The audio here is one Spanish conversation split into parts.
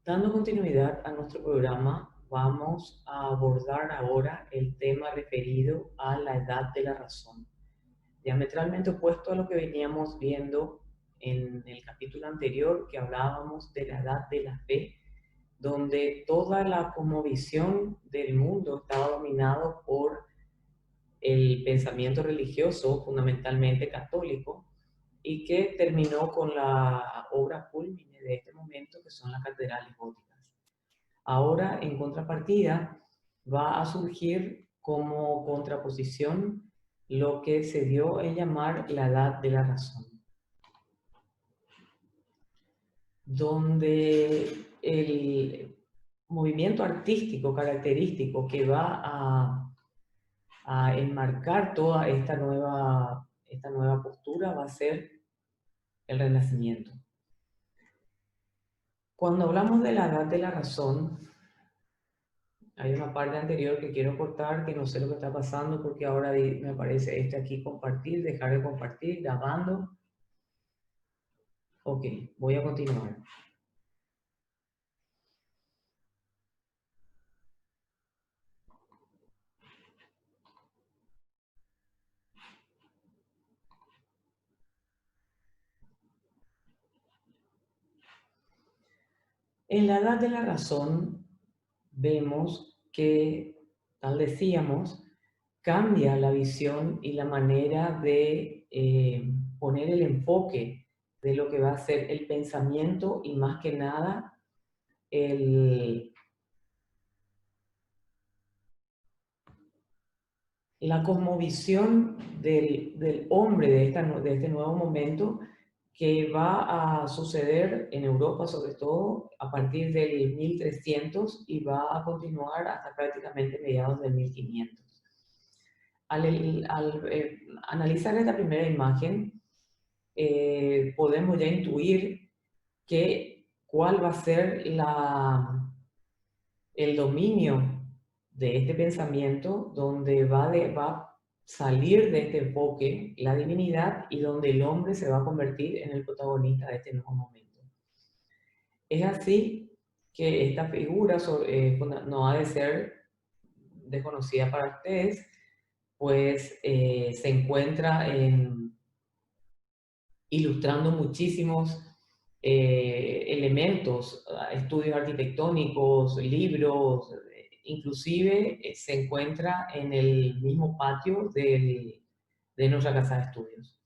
Dando continuidad a nuestro programa, vamos a abordar ahora el tema referido a la edad de la razón, diametralmente opuesto a lo que veníamos viendo en el capítulo anterior, que hablábamos de la edad de la fe, donde toda la cosmovisión del mundo estaba dominado por el pensamiento religioso, fundamentalmente católico, y que terminó con la obra culmine de este momento, que son las catedrales góticas. Ahora, en contrapartida, va a surgir como contraposición lo que se dio en llamar la edad de la razón, donde el movimiento artístico característico que va a enmarcar toda esta nueva postura va a ser el Renacimiento. Cuando hablamos de la edad de la razón, hay una parte anterior que quiero cortar, que no sé lo que está pasando, porque ahora me aparece aquí compartir, dejar de compartir, grabando. Ok, voy a continuar. En la edad de la razón vemos que, tal decíamos, cambia la visión y la manera de poner el enfoque de lo que va a ser el pensamiento y más que nada la cosmovisión del hombre de este nuevo momento que va a suceder en Europa, sobre todo a partir del 1300 y va a continuar hasta prácticamente mediados del 1500. Al analizar esta primera imagen, podemos ya intuir cuál va a ser el dominio de este pensamiento, donde va a salir de este enfoque la divinidad y donde el hombre se va a convertir en el protagonista de este nuevo momento. Es así que esta figura no ha de ser desconocida para ustedes, pues se encuentra ilustrando muchísimos elementos, estudios arquitectónicos, libros, inclusive se encuentra en el mismo patio de nuestra casa de estudios.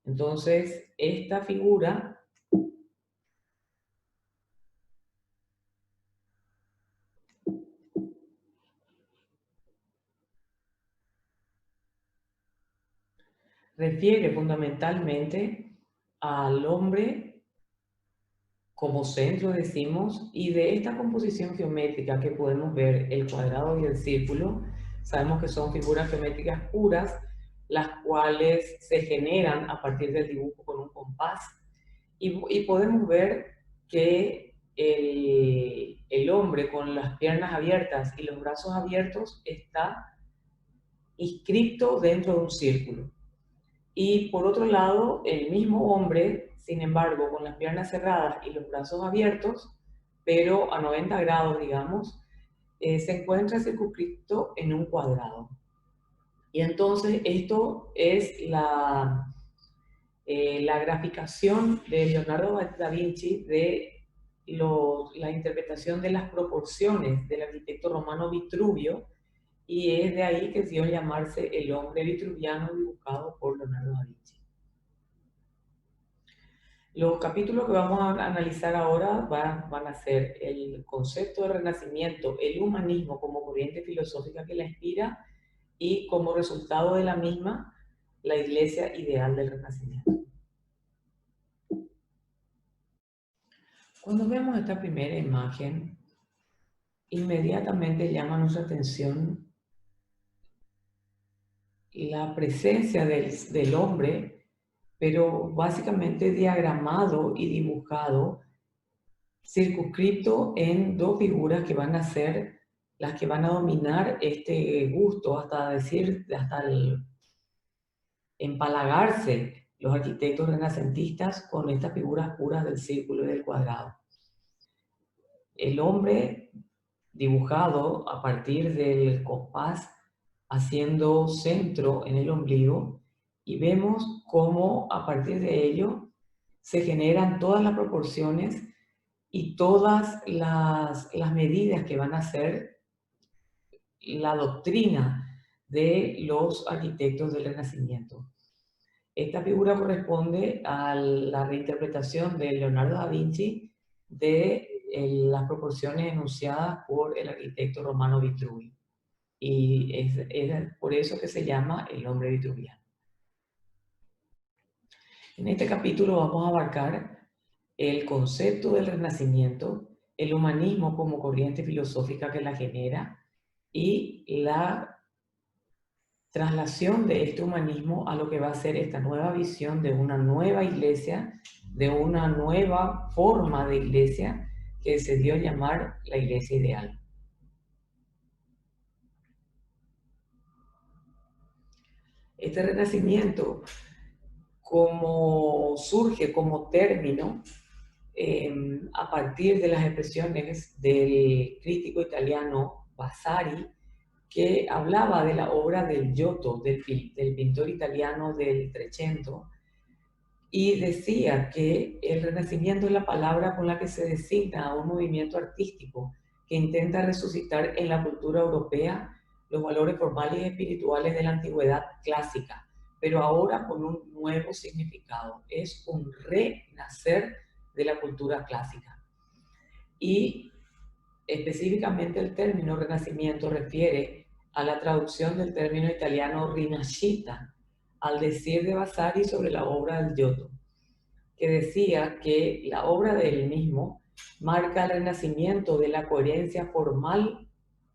Entonces, esta figura refiere fundamentalmente al hombre como centro, decimos, y de esta composición geométrica que podemos ver, el cuadrado y el círculo, sabemos que son figuras geométricas puras, las cuales se generan a partir del dibujo con un compás, y podemos ver que el hombre con las piernas abiertas y los brazos abiertos está inscrito dentro de un círculo. Y por otro lado, el mismo hombre, sin embargo, con las piernas cerradas y los brazos abiertos, pero a 90 grados, digamos, se encuentra circunscrito en un cuadrado. Y entonces esto es la graficación de Leonardo da Vinci de la interpretación de las proporciones del arquitecto romano Vitruvio, y es de ahí que dio llamarse el hombre vitruviano dibujado por Leonardo da Vinci. Los capítulos que vamos a analizar ahora van a ser el concepto del Renacimiento, el humanismo como corriente filosófica que la inspira y como resultado de la misma, la iglesia ideal del Renacimiento. Cuando vemos esta primera imagen, inmediatamente llama nuestra atención la presencia del hombre, pero básicamente diagramado y dibujado, circunscrito en dos figuras que van a ser las que van a dominar este gusto, hasta empalagarse los arquitectos renacentistas con estas figuras puras del círculo y del cuadrado. el hombre dibujado a partir del compás haciendo centro en el ombligo, y vemos cómo a partir de ello se generan todas las proporciones y todas las medidas que van a ser la doctrina de los arquitectos del Renacimiento. Esta figura corresponde a la reinterpretación de Leonardo da Vinci de las proporciones enunciadas por el arquitecto romano Vitruvio. Y es por eso que se llama el hombre vitruviano. En este capítulo vamos a abarcar el concepto del Renacimiento, el humanismo como corriente filosófica que la genera y la traslación de este humanismo a lo que va a ser esta nueva visión de una nueva iglesia, de una nueva forma de iglesia que se dio a llamar la iglesia ideal. Este renacimiento, como surge como término a partir de las expresiones del crítico italiano Vasari, que hablaba de la obra del Giotto, del pintor italiano del Trecento, y decía que el Renacimiento es la palabra con la que se designa a un movimiento artístico que intenta resucitar en la cultura europea los valores formales y espirituales de la antigüedad clásica, pero ahora con un nuevo significado. Es un renacer de la cultura clásica. Y específicamente el término renacimiento refiere a la traducción del término italiano rinascita, al decir de Vasari sobre la obra del Giotto, que decía que la obra de él mismo marca el renacimiento de la coherencia formal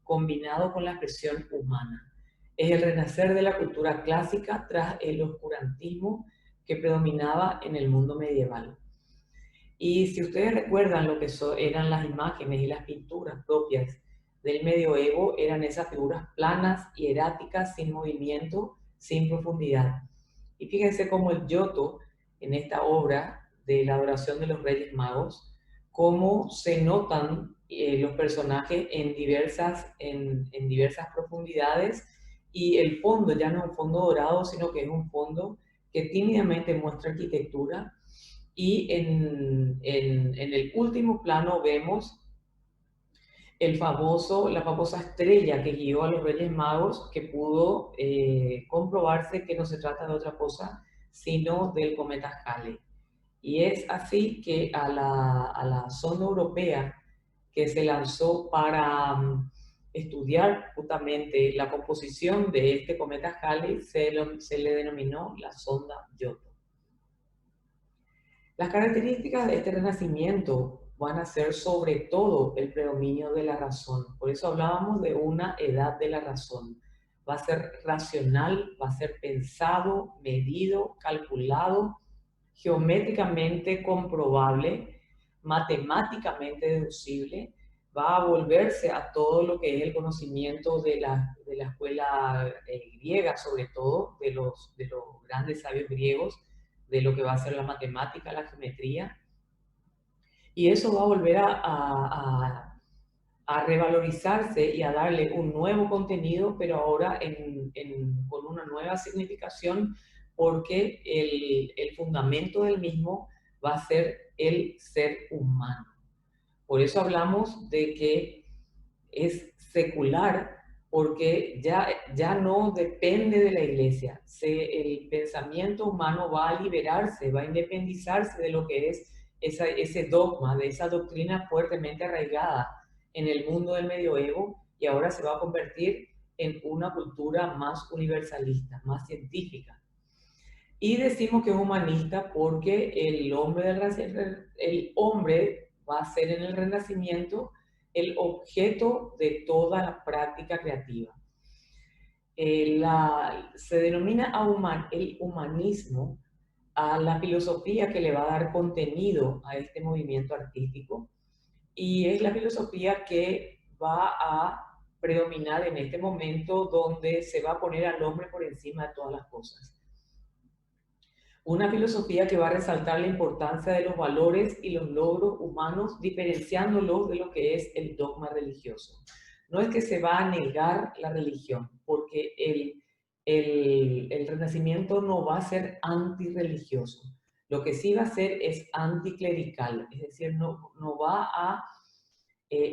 combinado con la expresión humana. Es el renacer de la cultura clásica tras el oscurantismo que predominaba en el mundo medieval. Y si ustedes recuerdan lo que eran las imágenes y las pinturas propias del medioevo, eran esas figuras planas, hieráticas, sin movimiento, sin profundidad. Y fíjense cómo el Giotto, en esta obra de la adoración de los Reyes Magos, cómo se notan los personajes en diversas profundidades, y el fondo ya no es un fondo dorado, sino que es un fondo que tímidamente muestra arquitectura. Y en el último plano vemos la famosa estrella que guió a los Reyes Magos, que pudo comprobarse que no se trata de otra cosa, sino del cometa Halley. Y es así que a la sonda europea que se lanzó para estudiar justamente la composición de este cometa Halley se le denominó la sonda Giotto. Las características de este renacimiento van a ser sobre todo el predominio de la razón. Por eso hablábamos de una edad de la razón. Va a ser racional, va a ser pensado, medido, calculado, geométricamente comprobable, matemáticamente deducible. Va a volverse a todo lo que es el conocimiento de la escuela griega, sobre todo de los grandes sabios griegos, de lo que va a ser la matemática, la geometría, y eso va a volver a revalorizarse y a darle un nuevo contenido, pero ahora con una nueva significación, porque el fundamento del mismo va a ser el ser humano. Por eso hablamos de que es secular, porque ya no depende de la iglesia. El pensamiento humano va a liberarse, va a independizarse de lo que es ese dogma, de esa doctrina fuertemente arraigada en el mundo del medioevo, y ahora se va a convertir en una cultura más universalista, más científica. Y decimos que es humanista porque el hombre va a ser en el Renacimiento el objeto de toda la práctica creativa. Se denomina el humanismo a la filosofía que le va a dar contenido a este movimiento artístico, y es la filosofía que va a predominar en este momento, donde se va a poner al hombre por encima de todas las cosas. Una filosofía que va a resaltar la importancia de los valores y los logros humanos, diferenciándolos de lo que es el dogma religioso. No es que se va a negar la religión, porque el Renacimiento no va a ser antirreligioso. Lo que sí va a ser es anticlerical, es decir, no va a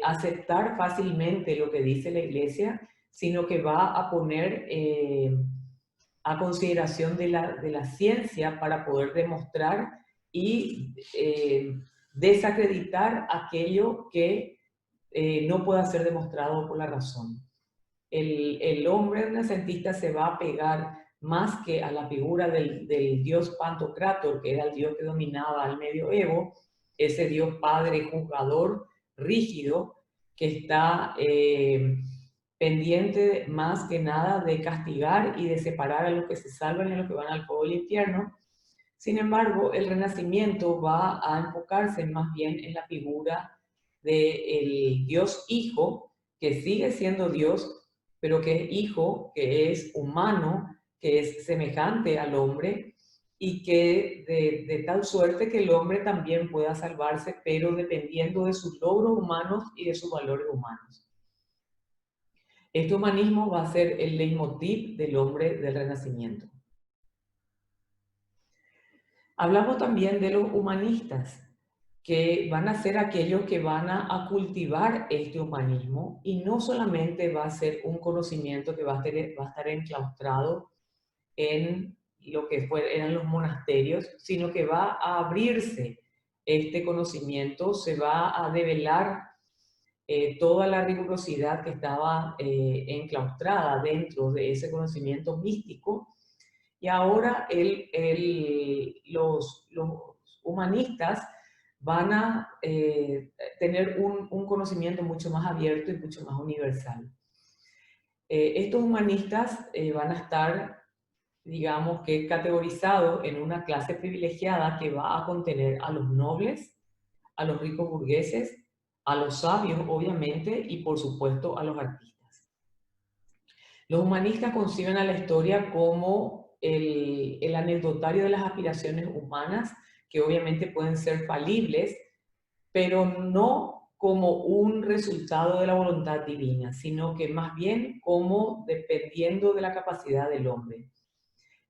aceptar fácilmente lo que dice la Iglesia, sino que va a poner a consideración de la ciencia para poder demostrar y desacreditar aquello que no pueda ser demostrado por la razón. El hombre renacentista se va a pegar más que a la figura del dios Pantocrátor, que era el dios que dominaba al medioevo, ese dios padre juzgador rígido que está pendiente más que nada de castigar y de separar a los que se salvan y a los que van al fuego del infierno. Sin embargo, el Renacimiento va a enfocarse más bien en la figura del Dios Hijo, que sigue siendo Dios, pero que es hijo, que es humano, que es semejante al hombre y que de tal suerte que el hombre también pueda salvarse, pero dependiendo de sus logros humanos y de sus valores humanos. Este humanismo va a ser el leitmotiv del hombre del Renacimiento. Hablamos también de los humanistas, que van a ser aquellos que van a cultivar este humanismo y no solamente va a ser un conocimiento que va a estar enclaustrado en lo que eran los monasterios, sino que va a abrirse este conocimiento, se va a develar toda la rigurosidad que estaba enclaustrada dentro de ese conocimiento místico. Y ahora los humanistas van a tener un conocimiento mucho más abierto y mucho más universal. Estos humanistas van a estar, digamos que, categorizados en una clase privilegiada que va a contener a los nobles, a los ricos burgueses, a los sabios, obviamente, y por supuesto a los artistas. Los humanistas conciben a la historia como el anecdotario de las aspiraciones humanas, que obviamente pueden ser falibles, pero no como un resultado de la voluntad divina, sino que más bien como dependiendo de la capacidad del hombre.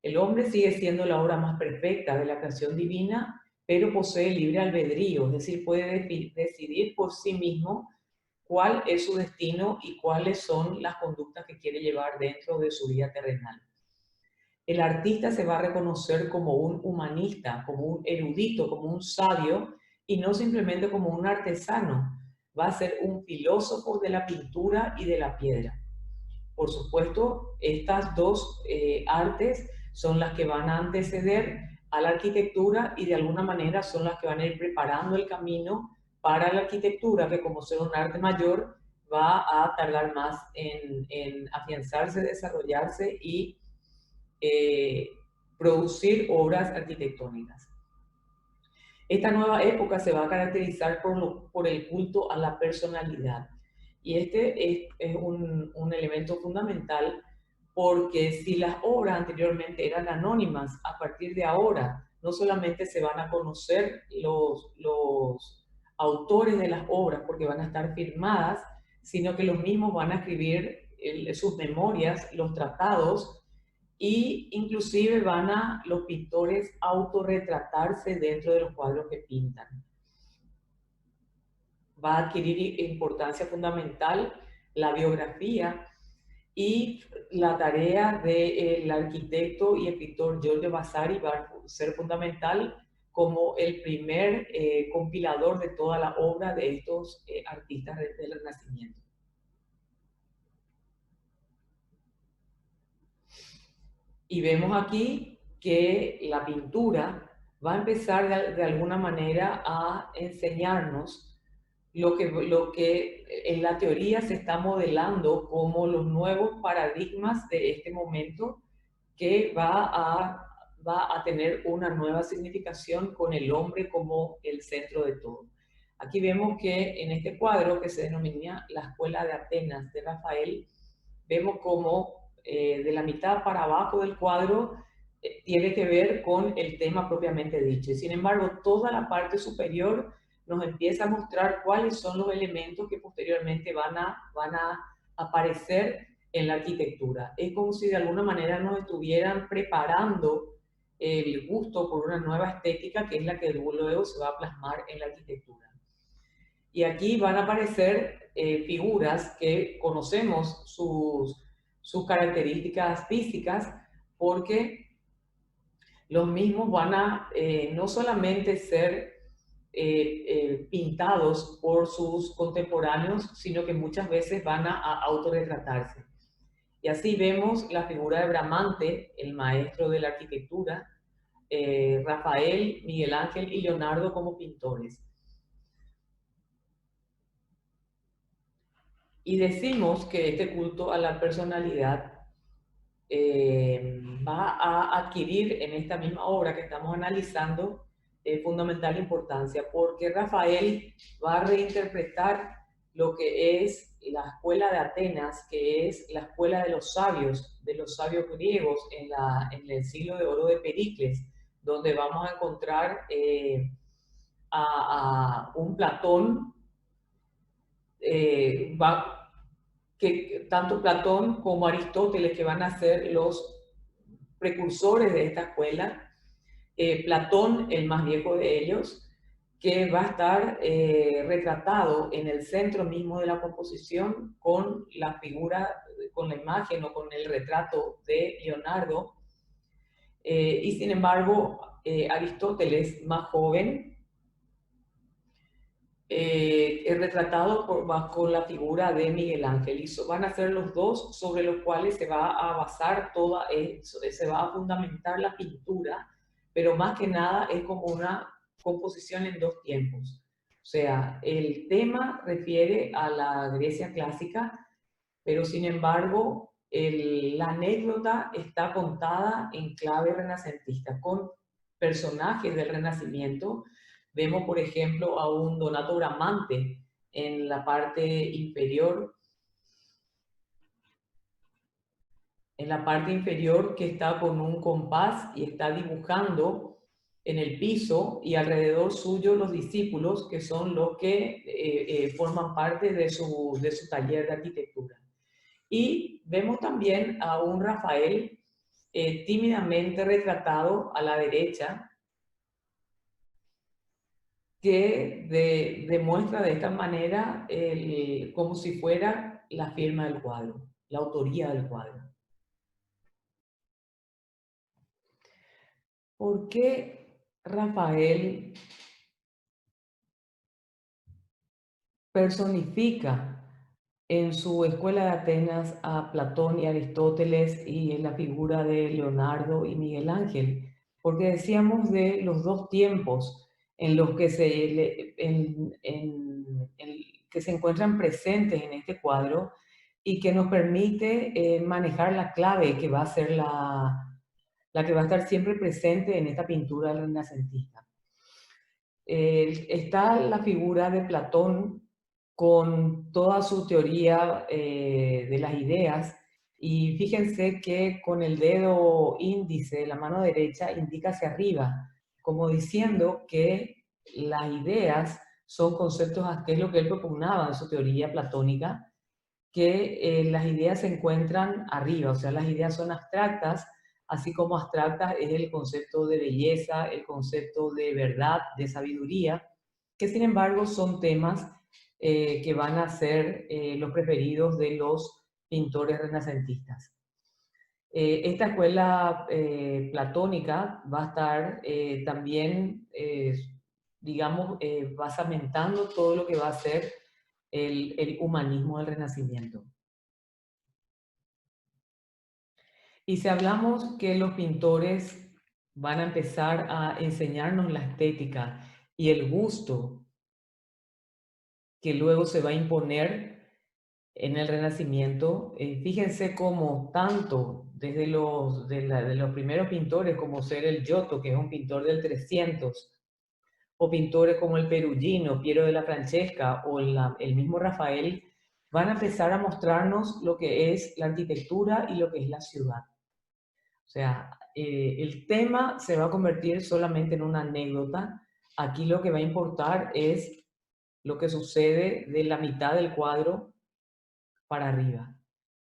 El hombre sigue siendo la obra más perfecta de la creación divina, pero posee libre albedrío, es decir, puede decidir por sí mismo cuál es su destino y cuáles son las conductas que quiere llevar dentro de su vida terrenal. El artista se va a reconocer como un humanista, como un erudito, como un sabio, y no simplemente como un artesano. Va a ser un filósofo de la pintura y de la piedra. Por supuesto, estas dos artes son las que van a anteceder a la arquitectura y de alguna manera son las que van a ir preparando el camino para la arquitectura, que como ser un arte mayor va a tardar más en afianzarse, desarrollarse y producir obras arquitectónicas. Esta nueva época se va a caracterizar por el culto a la personalidad. Y este es un elemento fundamental porque si las obras anteriormente eran anónimas, a partir de ahora no solamente se van a conocer los autores de las obras porque van a estar firmadas, sino que los mismos van a escribir sus memorias, los tratados, y inclusive van a los pintores autorretratarse dentro de los cuadros que pintan. Va a adquirir importancia fundamental la biografía y la tarea del arquitecto y escritor Giorgio Vasari va a ser fundamental como el primer compilador de toda la obra de estos artistas del Renacimiento. Y vemos aquí que la pintura va a empezar de alguna manera a enseñarnos lo que en la teoría se está modelando como los nuevos paradigmas de este momento que va a tener una nueva significación con el hombre como el centro de todo. Aquí vemos que en este cuadro que se denomina la Escuela de Atenas de Rafael, vemos como de la mitad para abajo del cuadro tiene que ver con el tema propiamente dicho. Y sin embargo, toda la parte superior nos empieza a mostrar cuáles son los elementos que posteriormente van a aparecer en la arquitectura. Es como si de alguna manera nos estuvieran preparando el gusto por una nueva estética que es la que luego se va a plasmar en la arquitectura. Y aquí van a aparecer figuras que conocemos sus características físicas porque los mismos van a no solamente ser pintados por sus contemporáneos, sino que muchas veces van a autorretratarse. Y así vemos la figura de Bramante, el maestro de la arquitectura, Rafael, Miguel Ángel y Leonardo como pintores. Y decimos que este culto a la personalidad va a adquirir en esta misma obra que estamos analizando fundamental importancia, porque Rafael va a reinterpretar lo que es la escuela de Atenas, que es la escuela de los sabios griegos en el siglo de oro de Pericles, donde vamos a encontrar a un Platón, que tanto Platón como Aristóteles, que van a ser los precursores de esta escuela, Platón, el más viejo de ellos, que va a estar retratado en el centro mismo de la composición con la figura, con la imagen o con el retrato de Leonardo. Y sin embargo, Aristóteles, más joven, es retratado con la figura de Miguel Ángel. Y van a ser los dos sobre los cuales se va a basar toda, se va a fundamentar la pintura, pero más que nada es como una composición en dos tiempos. O sea, el tema refiere a la Grecia clásica, pero sin embargo, la anécdota está contada en clave renacentista, con personajes del Renacimiento. Vemos, por ejemplo, a un Donato Bramante en la parte inferior, que está con un compás y está dibujando en el piso, y alrededor suyo los discípulos, que son los que forman parte de su taller de arquitectura. Y vemos también a un Rafael tímidamente retratado a la derecha, que demuestra de esta manera como si fuera la firma del cuadro, la autoría del cuadro. ¿Por qué Rafael personifica en su escuela de Atenas a Platón y Aristóteles y en la figura de Leonardo y Miguel Ángel? Porque decíamos de los dos tiempos en los que que se encuentran presentes en este cuadro y que nos permite manejar la clave que va a ser la que va a estar siempre presente en esta pintura renacentista. Está la figura de Platón con toda su teoría de las ideas, y fíjense que con el dedo índice de la mano derecha indica hacia arriba, como diciendo que las ideas son conceptos, que es lo que él propugnaba en su teoría platónica, que las ideas se encuentran arriba, o sea, las ideas son abstractas, así como abstractas es el concepto de belleza, el concepto de verdad, de sabiduría, que sin embargo son temas que van a ser los preferidos de los pintores renacentistas. Esta escuela platónica va a estar también, digamos, basamentando todo lo que va a ser el humanismo del Renacimiento. Y si hablamos que los pintores van a empezar a enseñarnos la estética y el gusto que luego se va a imponer en el Renacimiento, fíjense cómo tanto desde de los primeros pintores, como ser el Giotto, que es un pintor del 300, o pintores como el Perugino, Piero de la Francesca o el mismo Rafael, van a empezar a mostrarnos lo que es la arquitectura y lo que es la ciudad. O sea, el tema se va a convertir solamente en una anécdota. Aquí lo que va a importar es lo que sucede de la mitad del cuadro para arriba.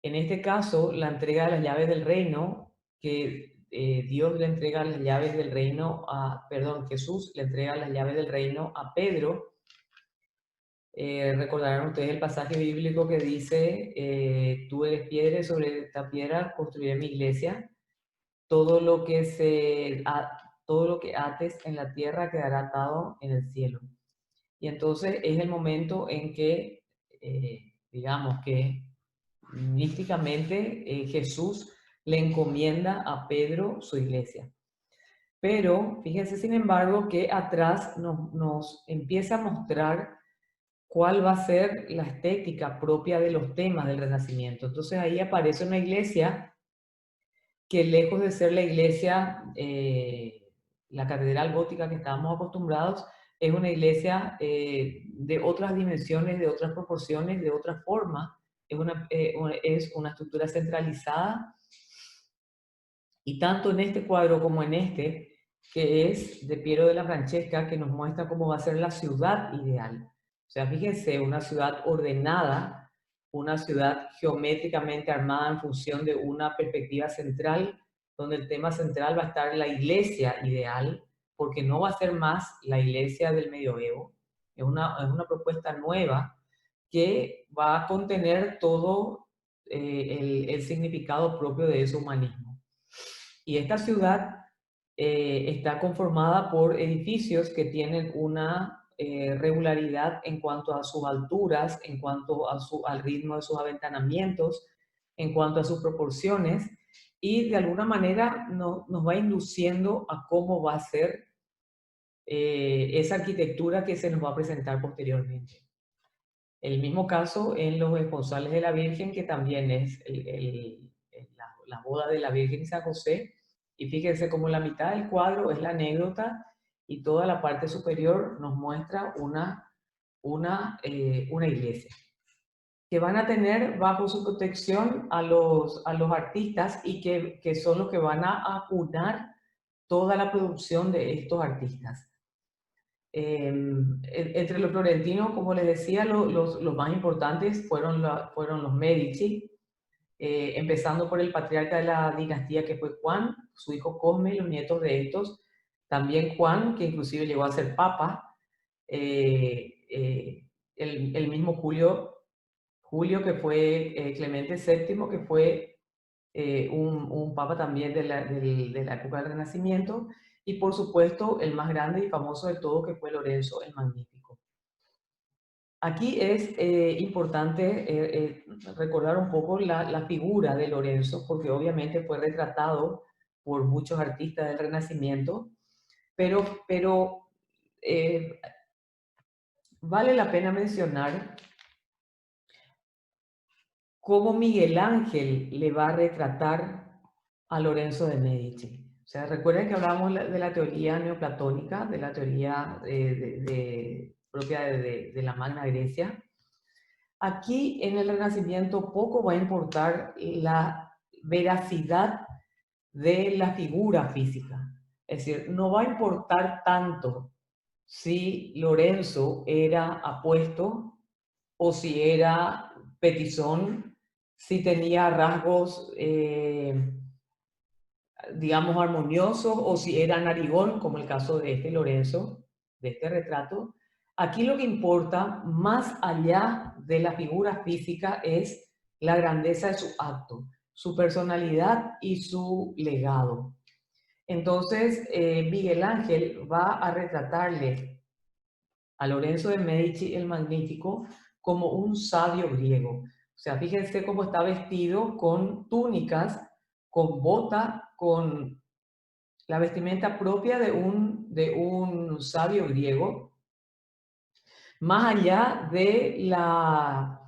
En este caso, la entrega de las llaves del reino, que Dios le entrega las llaves del reino a, perdón, Jesús le entrega las llaves del reino a Pedro. Recordarán ustedes el pasaje bíblico que dice, tú eres piedra y sobre esta piedra construiré mi iglesia. Todo lo que todo lo que ates en la tierra quedará atado en el cielo. Y entonces es el momento en que, digamos que místicamente, Jesús le encomienda a Pedro su iglesia. Pero fíjense, sin embargo, que atrás nos empieza a mostrar cuál va a ser la estética propia de los temas del Renacimiento. Entonces ahí aparece una iglesia que, lejos de ser la iglesia, la catedral gótica que estábamos acostumbrados, es una iglesia de otras dimensiones, de otras proporciones, de otra forma. Es una estructura centralizada, y tanto en este cuadro como en este, que es de Piero de la Francesca, que nos muestra cómo va a ser la ciudad ideal. O sea, fíjense, una ciudad ordenada, una ciudad geométricamente armada en función de una perspectiva central, donde el tema central va a estar la iglesia ideal, porque no va a ser más la iglesia del medioevo. Es una propuesta nueva que va a contener todo el significado propio de ese humanismo. Y esta ciudad está conformada por edificios que tienen una regularidad en cuanto a sus alturas, en cuanto al ritmo de sus aventanamientos, en cuanto a sus proporciones, y de alguna manera nos va induciendo a cómo va a ser esa arquitectura que se nos va a presentar posteriormente. El mismo caso en los esponsales de la Virgen, que también es la boda de la Virgen y San José. Y fíjense cómo la mitad del cuadro es la anécdota y toda la parte superior nos muestra una iglesia, que van a tener bajo su protección a los artistas, y que son los que van a acunar toda la producción de estos artistas. Entre los florentinos, como les decía, los más importantes fueron los Medici, empezando por el patriarca de la dinastía, que fue Juan, su hijo Cosme y los nietos de estos, también Juan, que inclusive llegó a ser papa, el mismo Julio, que fue Clemente VII, que fue un papa también de la época del Renacimiento, y por supuesto el más grande y famoso de todos, que fue Lorenzo el Magnífico. Aquí es importante recordar un poco la figura de Lorenzo, porque obviamente fue retratado por muchos artistas del Renacimiento, pero vale la pena mencionar cómo Miguel Ángel le va a retratar a Lorenzo de Medici. O sea, recuerden que hablamos de la teoría neoplatónica, de la teoría propia de la Magna Grecia. Aquí en el Renacimiento poco va a importar la veracidad de la figura física. Es decir, no va a importar tanto si Lorenzo era apuesto o si era petizón, si tenía rasgos, digamos, armoniosos, o si era narigón, como el caso de este Lorenzo, de este retrato. Aquí lo que importa, más allá de la figura física, es la grandeza de su acto, su personalidad y su legado. Entonces, Miguel Ángel va a retratarle a Lorenzo de Medici el Magnífico como un sabio griego. O sea, fíjense cómo está vestido, con túnicas, con bota, con la vestimenta propia de un sabio griego, más allá de la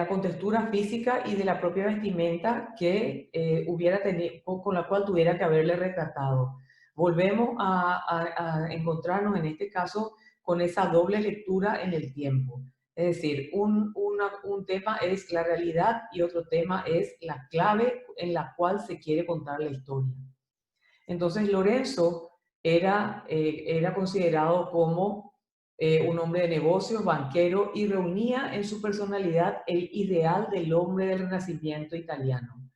contextura física y de la propia vestimenta que hubiera tenido, con la cual tuviera que haberle retratado. Volvemos a encontrarnos en este caso con esa doble lectura en el tiempo. Es decir, un tema es la realidad y otro tema es la clave en la cual se quiere contar la historia. Entonces Lorenzo era considerado como un hombre de negocios, banquero, y reunía en su personalidad el ideal del hombre del Renacimiento italiano.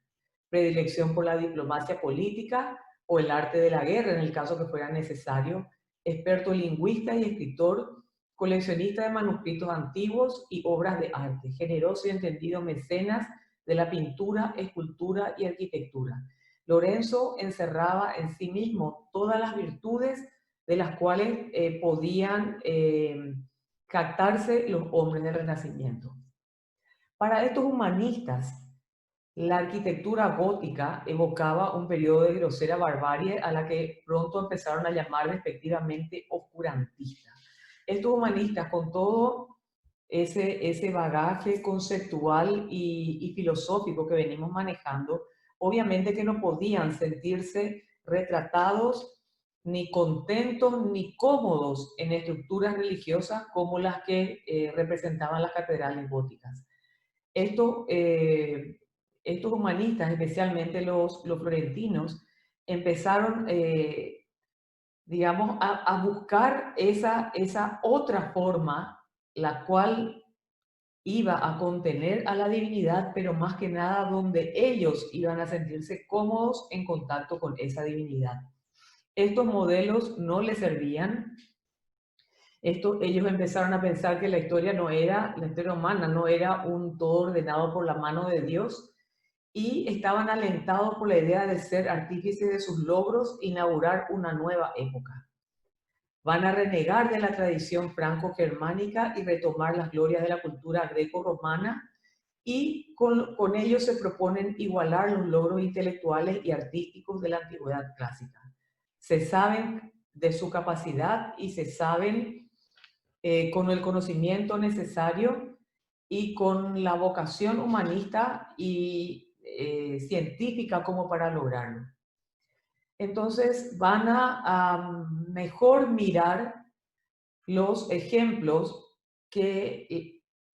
Predilección por la diplomacia política o el arte de la guerra, en el caso que fuera necesario, experto lingüista y escritor, coleccionista de manuscritos antiguos y obras de arte, generoso y entendido mecenas de la pintura, escultura y arquitectura. Lorenzo encerraba en sí mismo todas las virtudes de las cuales podían captarse los hombres del Renacimiento. Para estos humanistas, la arquitectura gótica evocaba un periodo de grosera barbarie a la que pronto empezaron a llamar despectivamente oscurantista. Estos humanistas, con todo ese bagaje conceptual y filosófico que venimos manejando, obviamente que no podían sentirse retratados ni contentos ni cómodos en estructuras religiosas como las que representaban las catedrales góticas. Esto, estos humanistas, especialmente los florentinos, empezaron, digamos, a buscar esa otra forma, la cual iba a contener a la divinidad, pero más que nada donde ellos iban a sentirse cómodos en contacto con esa divinidad. Estos modelos no les servían. Ellos empezaron a pensar que la historia humana no era un todo ordenado por la mano de Dios, y estaban alentados por la idea de ser artífices de sus logros e inaugurar una nueva época. Van a renegar de la tradición franco-germánica y retomar las glorias de la cultura greco-romana, y con ello se proponen igualar los logros intelectuales y artísticos de la antigüedad clásica. Se saben de su capacidad y se saben con el conocimiento necesario y con la vocación humanista y científica como para lograrlo. Entonces van a mejor mirar los ejemplos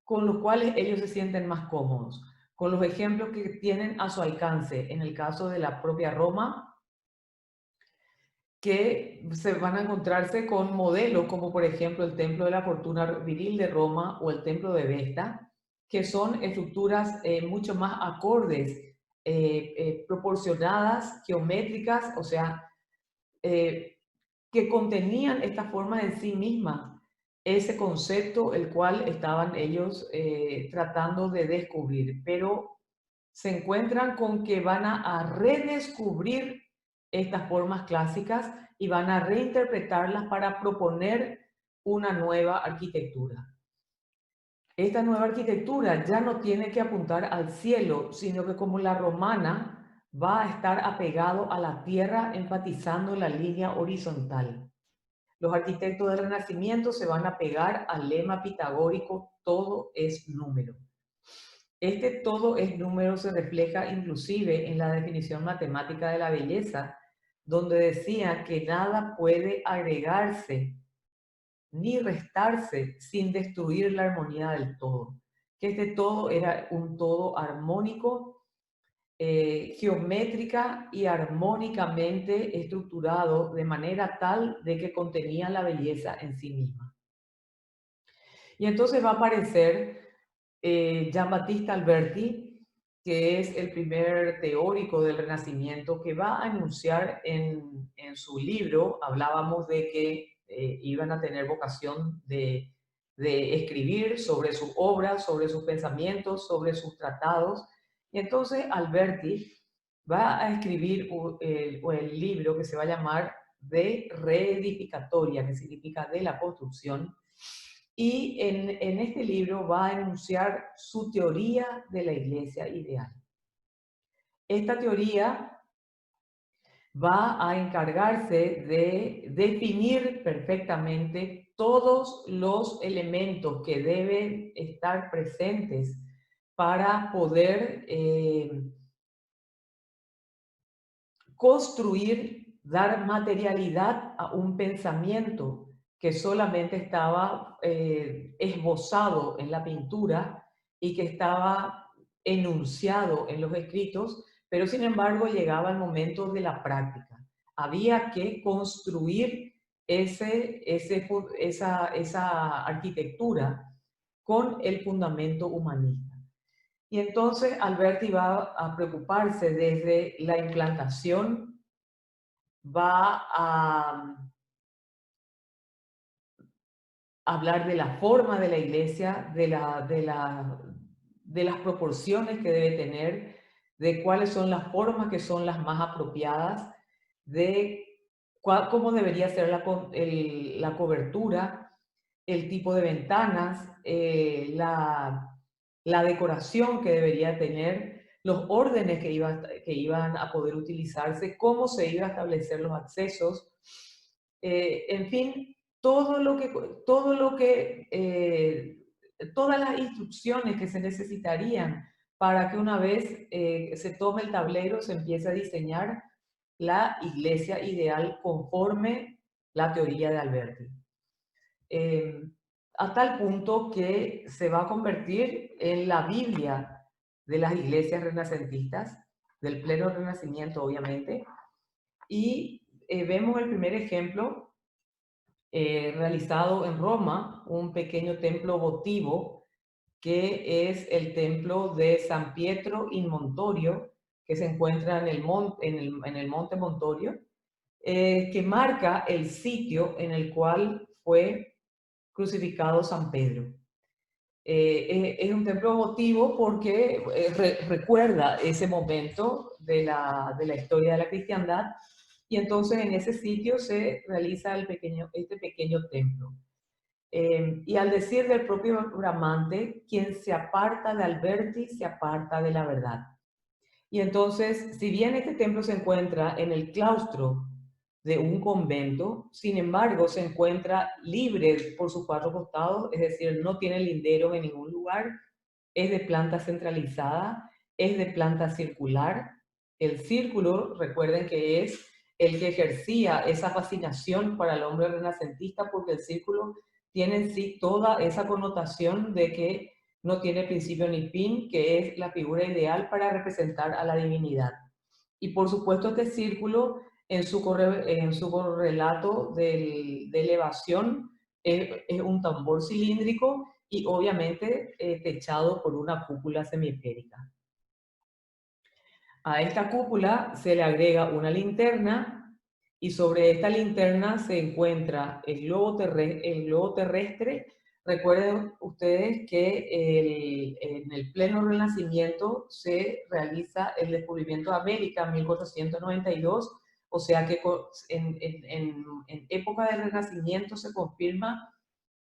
con los cuales ellos se sienten más cómodos, con los ejemplos que tienen a su alcance. En el caso de la propia Roma, que se van a encontrarse con modelos como por ejemplo el Templo de la Fortuna Viril de Roma o el Templo de Vesta, que son estructuras mucho más acordes, proporcionadas, geométricas, o sea, que contenían esta forma en sí misma, ese concepto el cual estaban ellos tratando de descubrir, pero se encuentran con que van a redescubrir estas formas clásicas y van a reinterpretarlas para proponer una nueva arquitectura. Esta nueva arquitectura ya no tiene que apuntar al cielo, sino que como la romana va a estar apegado a la tierra, enfatizando la línea horizontal. Los arquitectos del Renacimiento se van a pegar al lema pitagórico: todo es número. Este todo es número se refleja inclusive en la definición matemática de la belleza, donde decía que nada puede agregarse ni restarse sin destruir la armonía del todo. Que este todo era un todo armónico, geométrica y armónicamente estructurado de manera tal de que contenía la belleza en sí misma. Y entonces va a aparecer Giambattista Alberti, que es el primer teórico del Renacimiento, que va a anunciar en su libro, hablábamos de que iban a tener vocación de escribir sobre sus obras, sobre sus pensamientos, sobre sus tratados. Y entonces Alberti va a escribir el libro que se va a llamar De Reedificatoria, que significa de la construcción. Y en este libro va a enunciar su teoría de la iglesia ideal. Esta teoría va a encargarse de definir perfectamente todos los elementos que deben estar presentes para poder construir, dar materialidad a un pensamiento que solamente estaba esbozado en la pintura y que estaba enunciado en los escritos, pero sin embargo llegaba el momento de la práctica. Había que construir esa arquitectura con el fundamento humanista. Y entonces Alberti va a preocuparse desde la implantación, va a hablar de la forma de la iglesia, de las proporciones que debe tener, de cuáles son las formas que son las más apropiadas, de cómo debería ser la cobertura, el tipo de ventanas, la decoración que debería tener, los órdenes que iban a poder utilizarse, cómo se iban a establecer los accesos, en fin, todas las instrucciones que se necesitarían para que una vez se tome el tablero, se empiece a diseñar la iglesia ideal conforme la teoría de Alberti. A tal punto que se va a convertir en la Biblia de las iglesias renacentistas, del pleno renacimiento obviamente, y vemos el primer ejemplo realizado en Roma, un pequeño templo votivo que es el templo de San Pietro in Montorio, que se encuentra en el monte Montorio, que marca el sitio en el cual fue crucificado San Pedro. Es un templo votivo porque recuerda ese momento de la historia de la cristiandad, y entonces en ese sitio se realiza este pequeño templo. Y al decir del propio Bramante, quien se aparta de Alberti se aparta de la verdad. Y entonces, si bien este templo se encuentra en el claustro de un convento, sin embargo se encuentra libre por sus cuatro costados, es decir, no tiene linderos en ningún lugar, es de planta centralizada, es de planta circular. El círculo, recuerden que es el que ejercía esa fascinación para el hombre renacentista, porque el círculo tiene en sí toda esa connotación de que no tiene principio ni fin, que es la figura ideal para representar a la divinidad. Y por supuesto este círculo en su correlato de elevación es un tambor cilíndrico y obviamente techado por una cúpula semiesférica. A esta cúpula se le agrega una linterna y sobre esta linterna se encuentra el globo terrestre. Recuerden ustedes que en el pleno Renacimiento se realiza el descubrimiento de América en 1492, o sea que en época del Renacimiento se confirma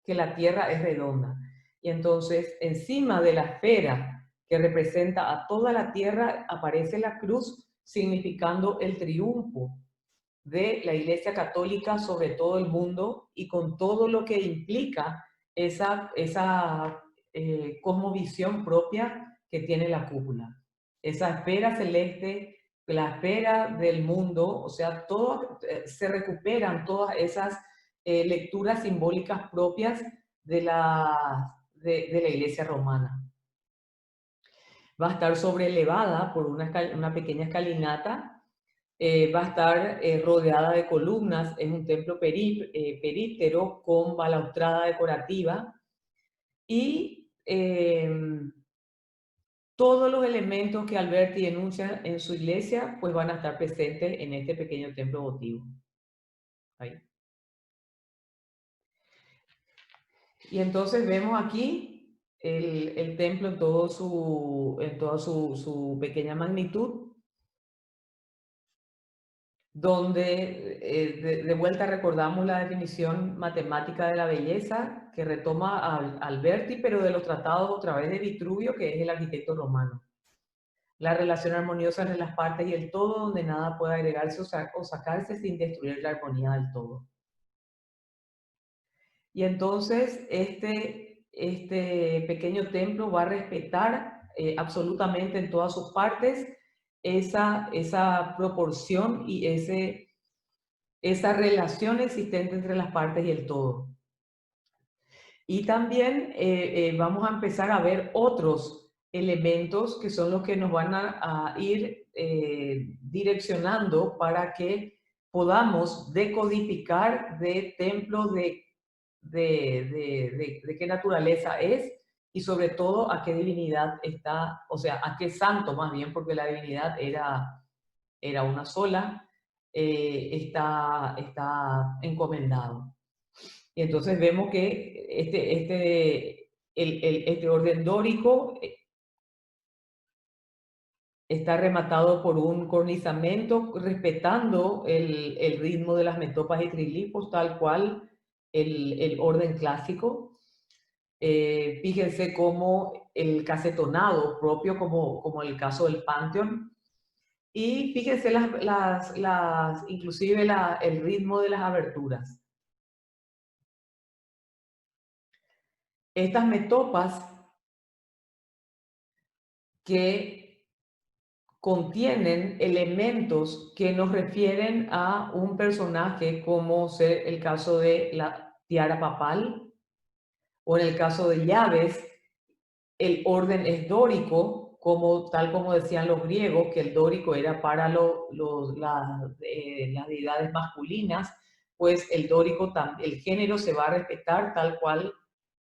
que la Tierra es redonda. Y entonces, encima de la esfera que representa a toda la Tierra, aparece la cruz, significando el triunfo de la Iglesia Católica sobre todo el mundo y con todo lo que implica esa cosmovisión propia que tiene la cúpula. Esa esfera celeste, la esfera del mundo, o sea, se recuperan todas esas lecturas simbólicas propias de la Iglesia romana. Va a estar sobreelevada por una pequeña escalinata, va a estar rodeada de columnas, es un templo períptero con balaustrada decorativa y todos los elementos que Alberti enuncia en su iglesia pues van a estar presentes en este pequeño templo votivo. Ahí. Y entonces vemos aquí el templo en toda su pequeña magnitud, donde de vuelta recordamos la definición matemática de la belleza que retoma a Alberti, pero de los tratados a través de Vitruvio, que es el arquitecto romano. La relación armoniosa entre las partes y el todo, donde nada puede agregarse o sacarse sin destruir la armonía del todo. Y entonces este pequeño templo va a respetar absolutamente en todas sus partes esa proporción y esa relación existente entre las partes y el todo. Y también vamos a empezar a ver otros elementos que son los que nos van a ir direccionando para que podamos decodificar de templo de qué naturaleza es y sobre todo a qué divinidad está, o sea, a qué santo más bien, porque la divinidad era una sola, está encomendado. Y entonces vemos que este orden dórico está rematado por un cornizamento respetando el ritmo de las metopas y trilipos, tal cual el orden clásico. Fíjense cómo el casetonado propio, como el caso del Panteón, y fíjense inclusive el ritmo de las aberturas. Estas metopas que contienen elementos que nos refieren a un personaje, como ser el caso de la tiara papal, o en el caso de llaves, el orden es dórico, tal como decían los griegos, que el dórico era para las deidades masculinas, pues el dórico, el género se va a respetar tal cual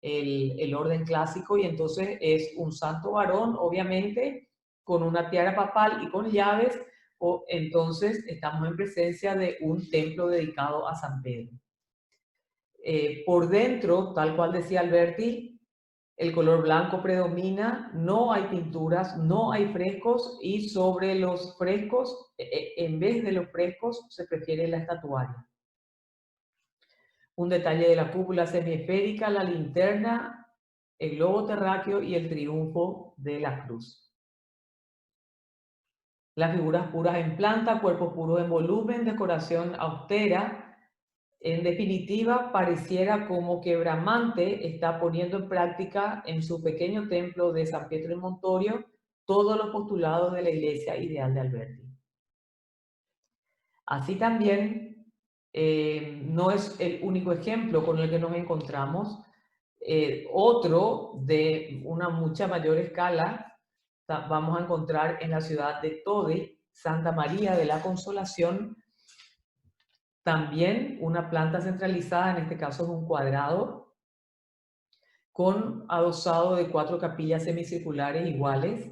el orden clásico, y entonces es un santo varón, obviamente, con una tiara papal y con llaves, o entonces estamos en presencia de un templo dedicado a San Pedro. Por dentro, tal cual decía Alberti, el color blanco predomina, no hay pinturas, no hay frescos, y sobre los frescos, en vez de los frescos, se prefiere la estatuaria. Un detalle de la cúpula semiesférica, la linterna, el globo terráqueo y el triunfo de la cruz. Las figuras puras en planta, cuerpos puros en volumen, decoración austera. En definitiva, pareciera como que Bramante está poniendo en práctica en su pequeño templo de San Pietro in Montorio todos los postulados de la iglesia ideal de Alberti. Así también, no es el único ejemplo con el que nos encontramos. Otro de una mucha mayor escala vamos a encontrar en la ciudad de Todi, Santa María de la Consolación. También una planta centralizada, en este caso es un cuadrado, con adosado de 4 capillas semicirculares iguales.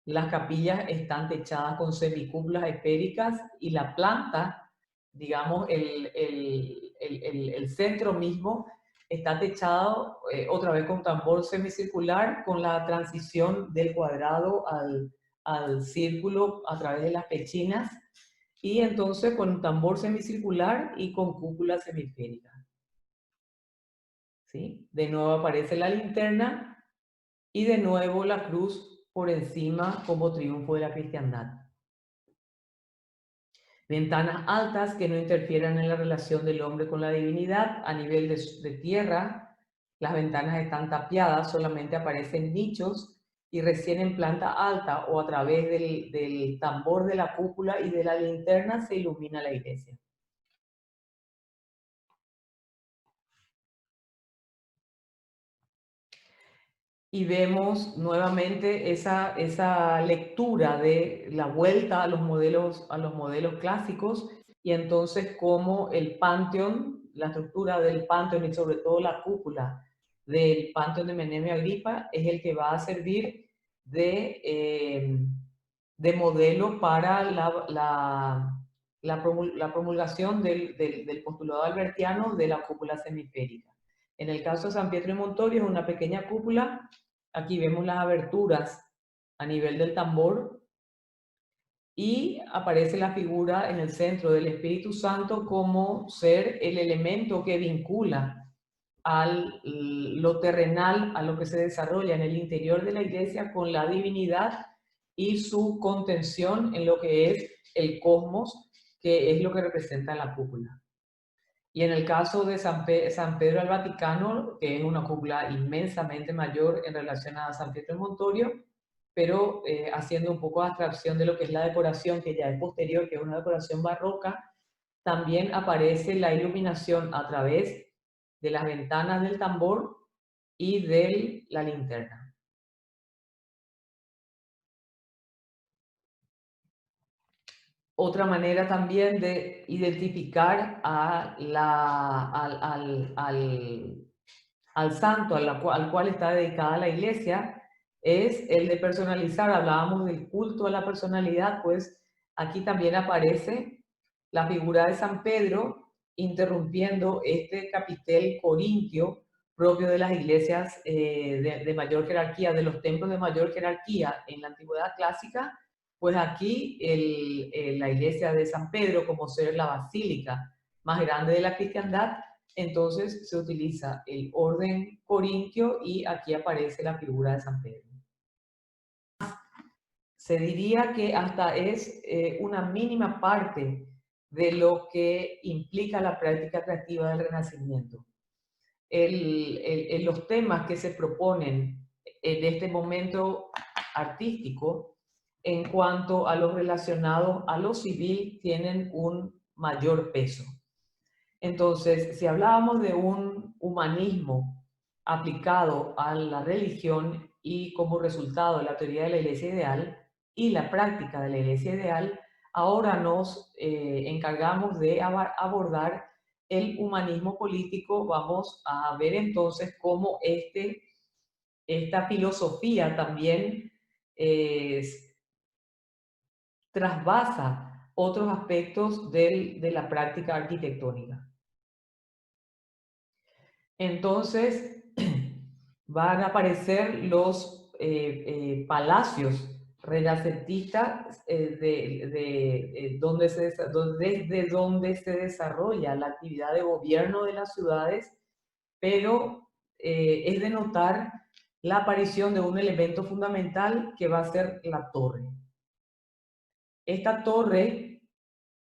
Las capillas están techadas con semicúpulas esféricas y la planta, digamos, el centro mismo, está techado otra vez con tambor semicircular, con la transición del cuadrado al círculo a través de las pechinas, y entonces con un tambor semicircular y con cúpula semiférica. ¿Sí? De nuevo aparece la linterna y de nuevo la cruz por encima como triunfo de la cristiandad. Ventanas altas que no interfieran en la relación del hombre con la divinidad. A nivel de tierra, las ventanas están tapiadas, solamente aparecen nichos, y recién en planta alta o a través del tambor de la cúpula y de la linterna se ilumina la iglesia. Y vemos nuevamente esa lectura de la vuelta a los modelos clásicos, y entonces cómo el Panteón, la estructura del Panteón y sobre todo la cúpula del Panteón de Menemio Agripa es el que va a servir de modelo para la promulgación del postulado albertiano de la cúpula semiférica. En el caso de San Pietro in Montorio es una pequeña cúpula. Aquí vemos las aberturas a nivel del tambor y aparece la figura en el centro del Espíritu Santo como ser el elemento que vincula lo terrenal, a lo que se desarrolla en el interior de la iglesia, con la divinidad y su contención en lo que es el cosmos, que es lo que representa la cúpula. Y en el caso de San Pedro al Vaticano, que es una cúpula inmensamente mayor en relación a San Pietro in Montorio, pero haciendo un poco de abstracción de lo que es la decoración, que ya es posterior, que es una decoración barroca, también aparece la iluminación a través de las ventanas del tambor y de la linterna. Otra manera también de identificar al santo al cual está dedicada la iglesia es el de personalizar. Hablábamos del culto a la personalidad, pues aquí también aparece la figura de San Pedro interrumpiendo este capitel corintio propio de las iglesias de mayor jerarquía, de los templos de mayor jerarquía en la antigüedad clásica. Pues aquí la iglesia de San Pedro, como ser la basílica más grande de la cristiandad, entonces se utiliza el orden corintio y aquí aparece la figura de San Pedro. Se diría que hasta es una mínima parte de lo que implica la práctica creativa del Renacimiento. Los temas que se proponen en este momento artístico en cuanto a los relacionados a lo civil tienen un mayor peso. Entonces, si hablábamos de un humanismo aplicado a la religión y como resultado de la teoría de la iglesia ideal y la práctica de la iglesia ideal, ahora nos encargamos de abordar el humanismo político. Vamos a ver entonces cómo esta filosofía también trasvasa otros aspectos de la práctica arquitectónica. Entonces, van a aparecer los palacios renacentistas desde donde se desarrolla la actividad de gobierno de las ciudades, pero es de notar la aparición de un elemento fundamental que va a ser la torre. Esta torre,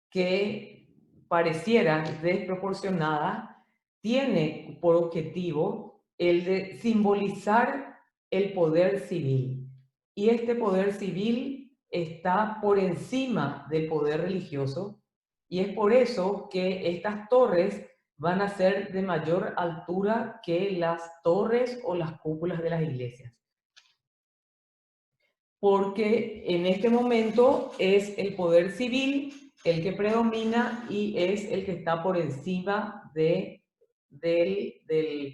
que pareciera desproporcionada, tiene por objetivo el de simbolizar el poder civil. Y este poder civil está por encima del poder religioso, y es por eso que estas torres van a ser de mayor altura que las torres o las cúpulas de las iglesias. Porque en este momento es el poder civil el que predomina y es el que está por encima del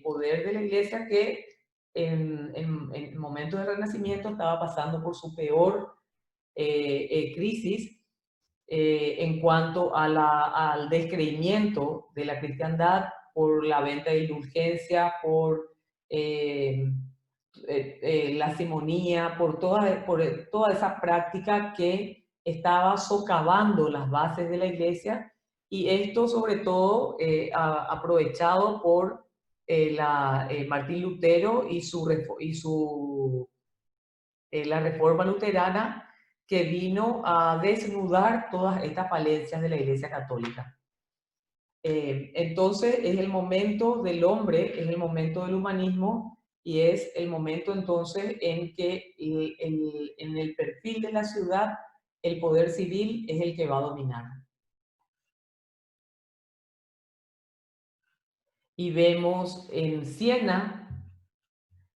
poder de la iglesia, que en momentos de Renacimiento estaba pasando por su peor crisis en cuanto al descreimiento de la cristiandad por la venta de indulgencia, por la simonía, por toda esa práctica que estaba socavando las bases de la iglesia, y esto sobre todo aprovechado por Martín Lutero y la reforma luterana, que vino a desnudar todas estas falencias de la iglesia católica. Entonces es el momento del hombre, es el momento del humanismo, y es el momento entonces en que en el perfil de la ciudad el poder civil es el que va a dominar. Y vemos en Siena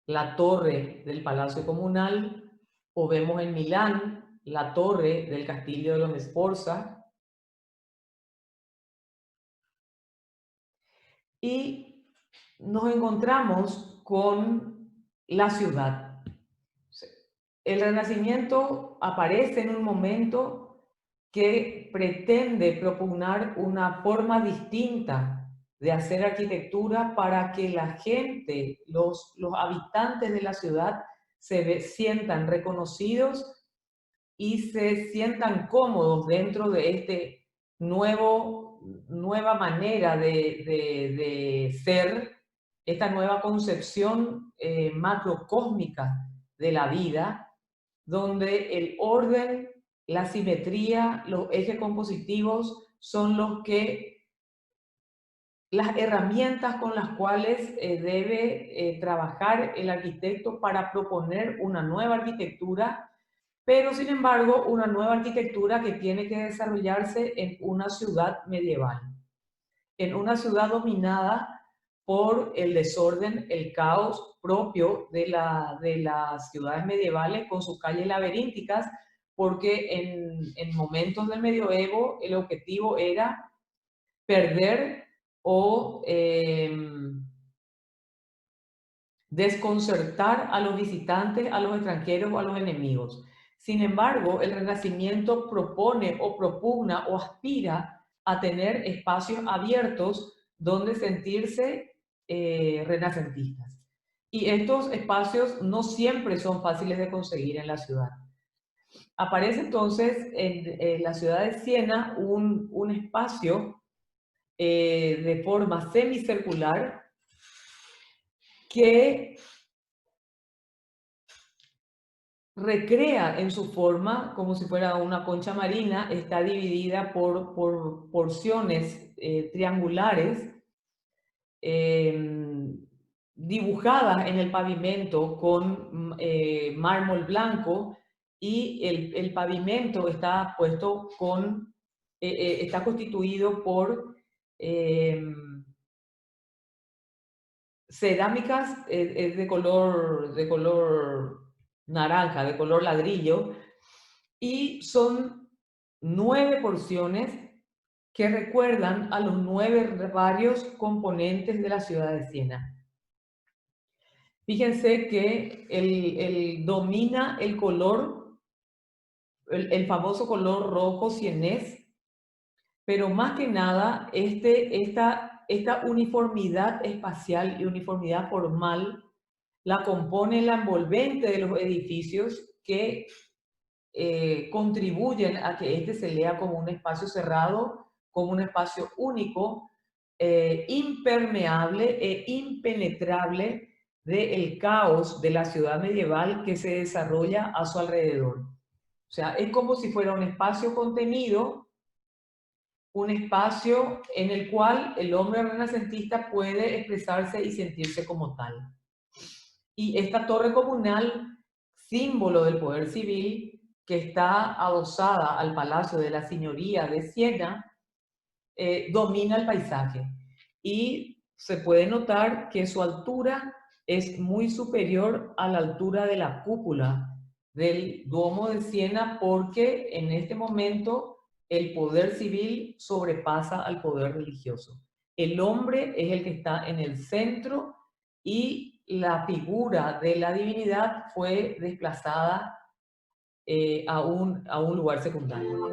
la torre del Palacio Comunal, o vemos en Milán la torre del Castillo de los Sforza, y nos encontramos con la ciudad. El Renacimiento aparece en un momento que pretende propugnar una forma distinta de hacer arquitectura para que la gente, los habitantes de la ciudad, sientan reconocidos y se sientan cómodos dentro de este nueva manera de ser, esta nueva concepción macrocósmica de la vida, donde el orden, la simetría, los ejes compositivos son las herramientas con las cuales debe trabajar el arquitecto para proponer una nueva arquitectura pero sin embargo una nueva arquitectura que tiene que desarrollarse en una ciudad medieval, en una ciudad dominada por el desorden, el caos propio de las ciudades medievales con sus calles laberínticas, porque en momentos del medioevo el objetivo era perder o desconcertar a los visitantes, a los extranjeros o a los enemigos. Sin embargo, el Renacimiento propone o propugna o aspira a tener espacios abiertos donde sentirse renacentistas. Y estos espacios no siempre son fáciles de conseguir en la ciudad. Aparece entonces en la ciudad de Siena un espacio de forma semicircular que recrea en su forma como si fuera una concha marina, está dividida por porciones triangulares dibujadas en el pavimento con mármol blanco, y el pavimento está puesto con, está constituido por cerámicas de color naranja, de color ladrillo, y son 9 porciones que recuerdan a los 9 varios componentes de la ciudad de Siena. Fíjense que domina el color, el famoso color rojo sienés, pero más que nada esta uniformidad espacial y uniformidad formal la compone la envolvente de los edificios que contribuyen a que este se lea como un espacio cerrado, como un espacio único, impermeable e impenetrable del caos de la ciudad medieval que se desarrolla a su alrededor. O sea, es como si fuera un espacio contenido, un espacio en el cual el hombre renacentista puede expresarse y sentirse como tal. Y esta torre comunal, símbolo del poder civil, que está adosada al Palacio de la Signoría de Siena, domina el paisaje. Y se puede notar que su altura es muy superior a la altura de la cúpula del Duomo de Siena, porque en este momento el poder civil sobrepasa al poder religioso. El hombre es el que está en el centro y la figura de la divinidad fue desplazada a un lugar secundario.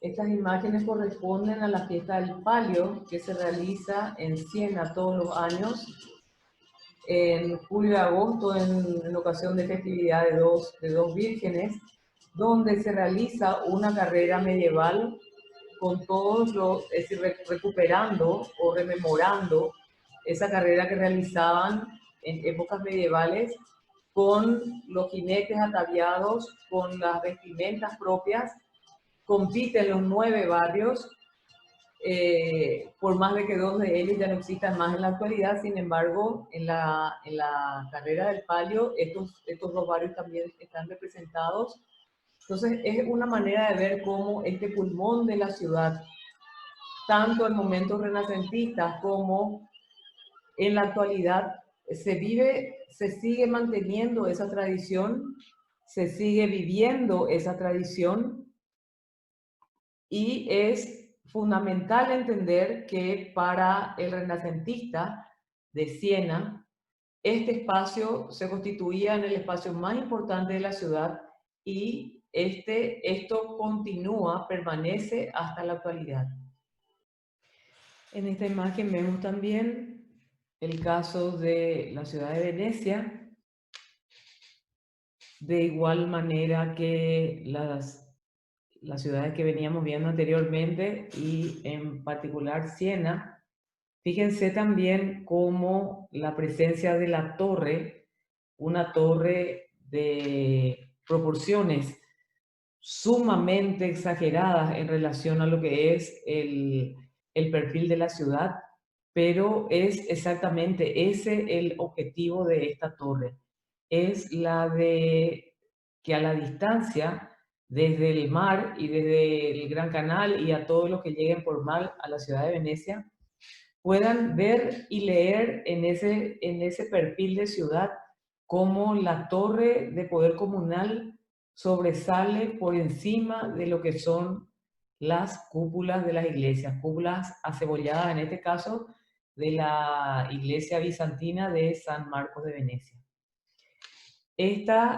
Estas imágenes corresponden a la fiesta del Palio, que se realiza en Siena todos los años, en julio y agosto, en ocasión de festividad de dos vírgenes, donde se realiza una carrera medieval con todos los, es decir, recuperando o rememorando esa carrera que realizaban en épocas medievales, con los jinetes ataviados, con las vestimentas propias. Compiten los 9 barrios, por más de que 2 de ellos ya no existan más en la actualidad. Sin embargo, en la carrera del Palio, estos 2 barrios también están representados. Entonces, es una manera de ver cómo este pulmón de la ciudad, tanto en momentos renacentistas como en la actualidad, se sigue manteniendo esa tradición, se sigue viviendo esa tradición, y es fundamental entender que para el renacentista de Siena, este espacio se constituía en el espacio más importante de la ciudad, y esto continúa, permanece hasta la actualidad. En esta imagen vemos también el caso de la ciudad de Venecia, de igual manera que las ciudades que veníamos viendo anteriormente y en particular Siena. Fíjense también cómo la presencia de la torre, una torre de proporciones sumamente exageradas en relación a lo que es el perfil de la ciudad, pero es exactamente ese el objetivo de esta torre. Es la de que a la distancia, desde el mar y desde el Gran Canal y a todos los que lleguen por mar a la ciudad de Venecia, puedan ver y leer en ese perfil de ciudad cómo la torre de poder comunal sobresale por encima de lo que son las cúpulas de las iglesias, cúpulas acebolladas en este caso de la iglesia bizantina de San Marcos de Venecia. Esta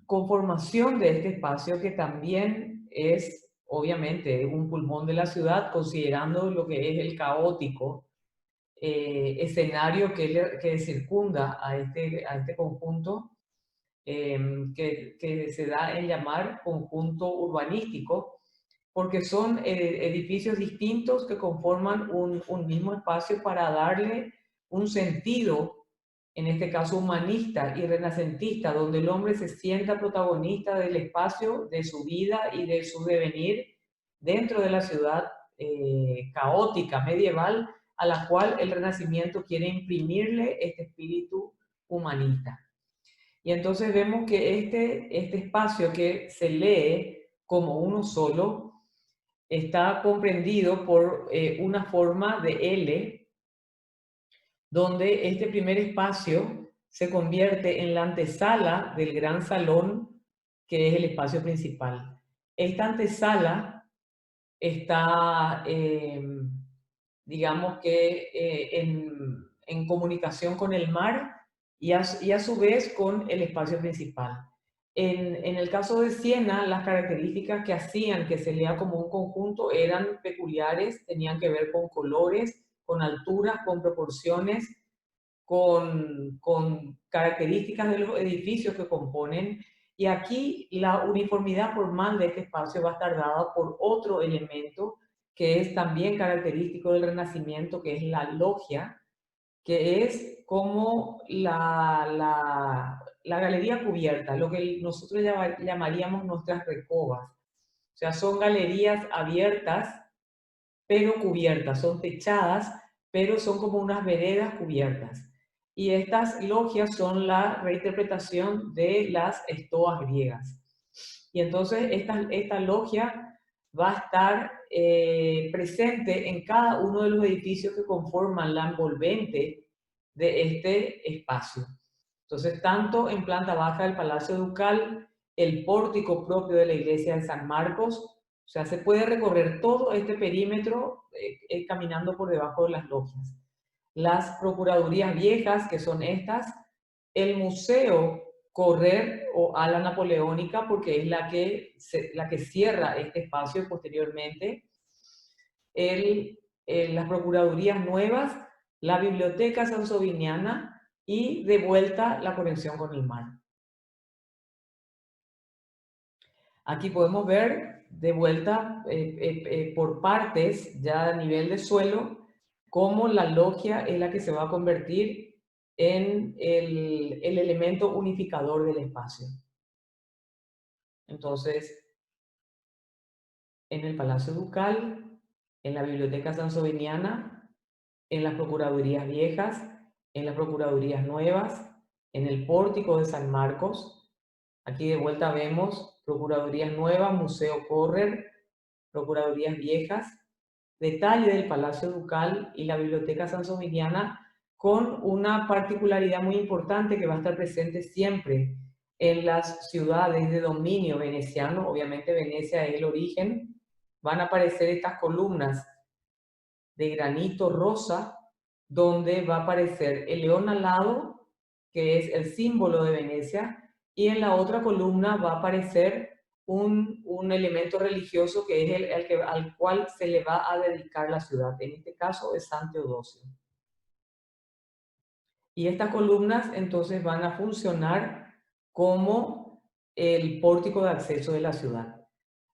conformación de este espacio, que también es obviamente un pulmón de la ciudad, considerando lo que es el caótico escenario que circunda a este conjunto, que se da en llamar conjunto urbanístico, porque son edificios distintos que conforman un mismo espacio para darle un sentido, en este caso humanista y renacentista, donde el hombre se sienta protagonista del espacio, de su vida y de su devenir dentro de la ciudad caótica, medieval, a la cual el Renacimiento quiere imprimirle este espíritu humanista. Y entonces vemos que este espacio que se lee como uno solo está comprendido por una forma de L, donde este primer espacio se convierte en la antesala del gran salón, que es el espacio principal. Esta antesala está, digamos que, en comunicación con el mar y a su vez con el espacio principal. En el caso de Siena, las características que hacían que se lea como un conjunto eran peculiares, tenían que ver con colores, con alturas, con proporciones, con características de los edificios que componen. Y aquí la uniformidad formal de este espacio va a estar dada por otro elemento que es también característico del Renacimiento, que es la logia, que es como la galería cubierta, lo que nosotros llamaríamos nuestras recobas. O sea, son galerías abiertas, pero cubiertas, son techadas, pero son como unas veredas cubiertas. Y estas logias son la reinterpretación de las estoas griegas. Y entonces esta logia va a estar presente en cada uno de los edificios que conforman la envolvente de este espacio. Entonces, tanto en planta baja del Palacio Ducal, el pórtico propio de la iglesia de San Marcos, o sea, se puede recorrer todo este perímetro caminando por debajo de las logias. Las procuradurías viejas, que son estas, el museo Correr o ala napoleónica, porque es la que cierra este espacio posteriormente, las procuradurías nuevas, la biblioteca sansoviniana y de vuelta la conexión con el mar. Aquí podemos ver de vuelta por partes, ya a nivel de suelo, cómo la logia es la que se va a convertir en el elemento unificador del espacio. Entonces, en el Palacio Ducal, en la Biblioteca Sansoviniana, en las Procuradurías Viejas, en las Procuradurías Nuevas, en el Pórtico de San Marcos. Aquí de vuelta vemos Procuradurías Nuevas, Museo Correr, Procuradurías Viejas, detalle del Palacio Ducal y la Biblioteca Sansoviniana, con una particularidad muy importante que va a estar presente siempre en las ciudades de dominio veneciano. Obviamente Venecia es el origen. Van a aparecer estas columnas de granito rosa, donde va a aparecer el león alado, que es el símbolo de Venecia, y en la otra columna va a aparecer un elemento religioso que es al cual se le va a dedicar la ciudad. En este caso es San Teodosio. Y estas columnas entonces van a funcionar como el pórtico de acceso de la ciudad.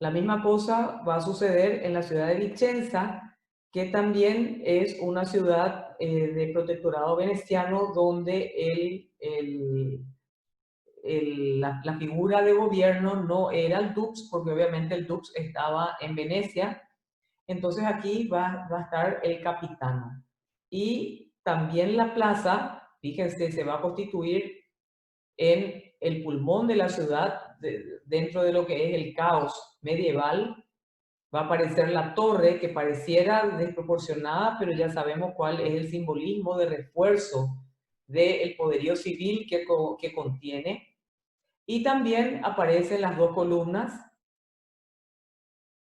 La misma cosa va a suceder en la ciudad de Vicenza, que también es una ciudad de protectorado veneciano donde la figura de gobierno no era el dux, porque obviamente el dux estaba en Venecia. Entonces aquí va a estar el capitano. Y también la plaza, fíjense, se va a constituir en el pulmón de la ciudad, dentro de lo que es el caos medieval. Va a aparecer la torre, que pareciera desproporcionada, pero ya sabemos cuál es el simbolismo de refuerzo del poderío civil que contiene. Y también aparecen las dos columnas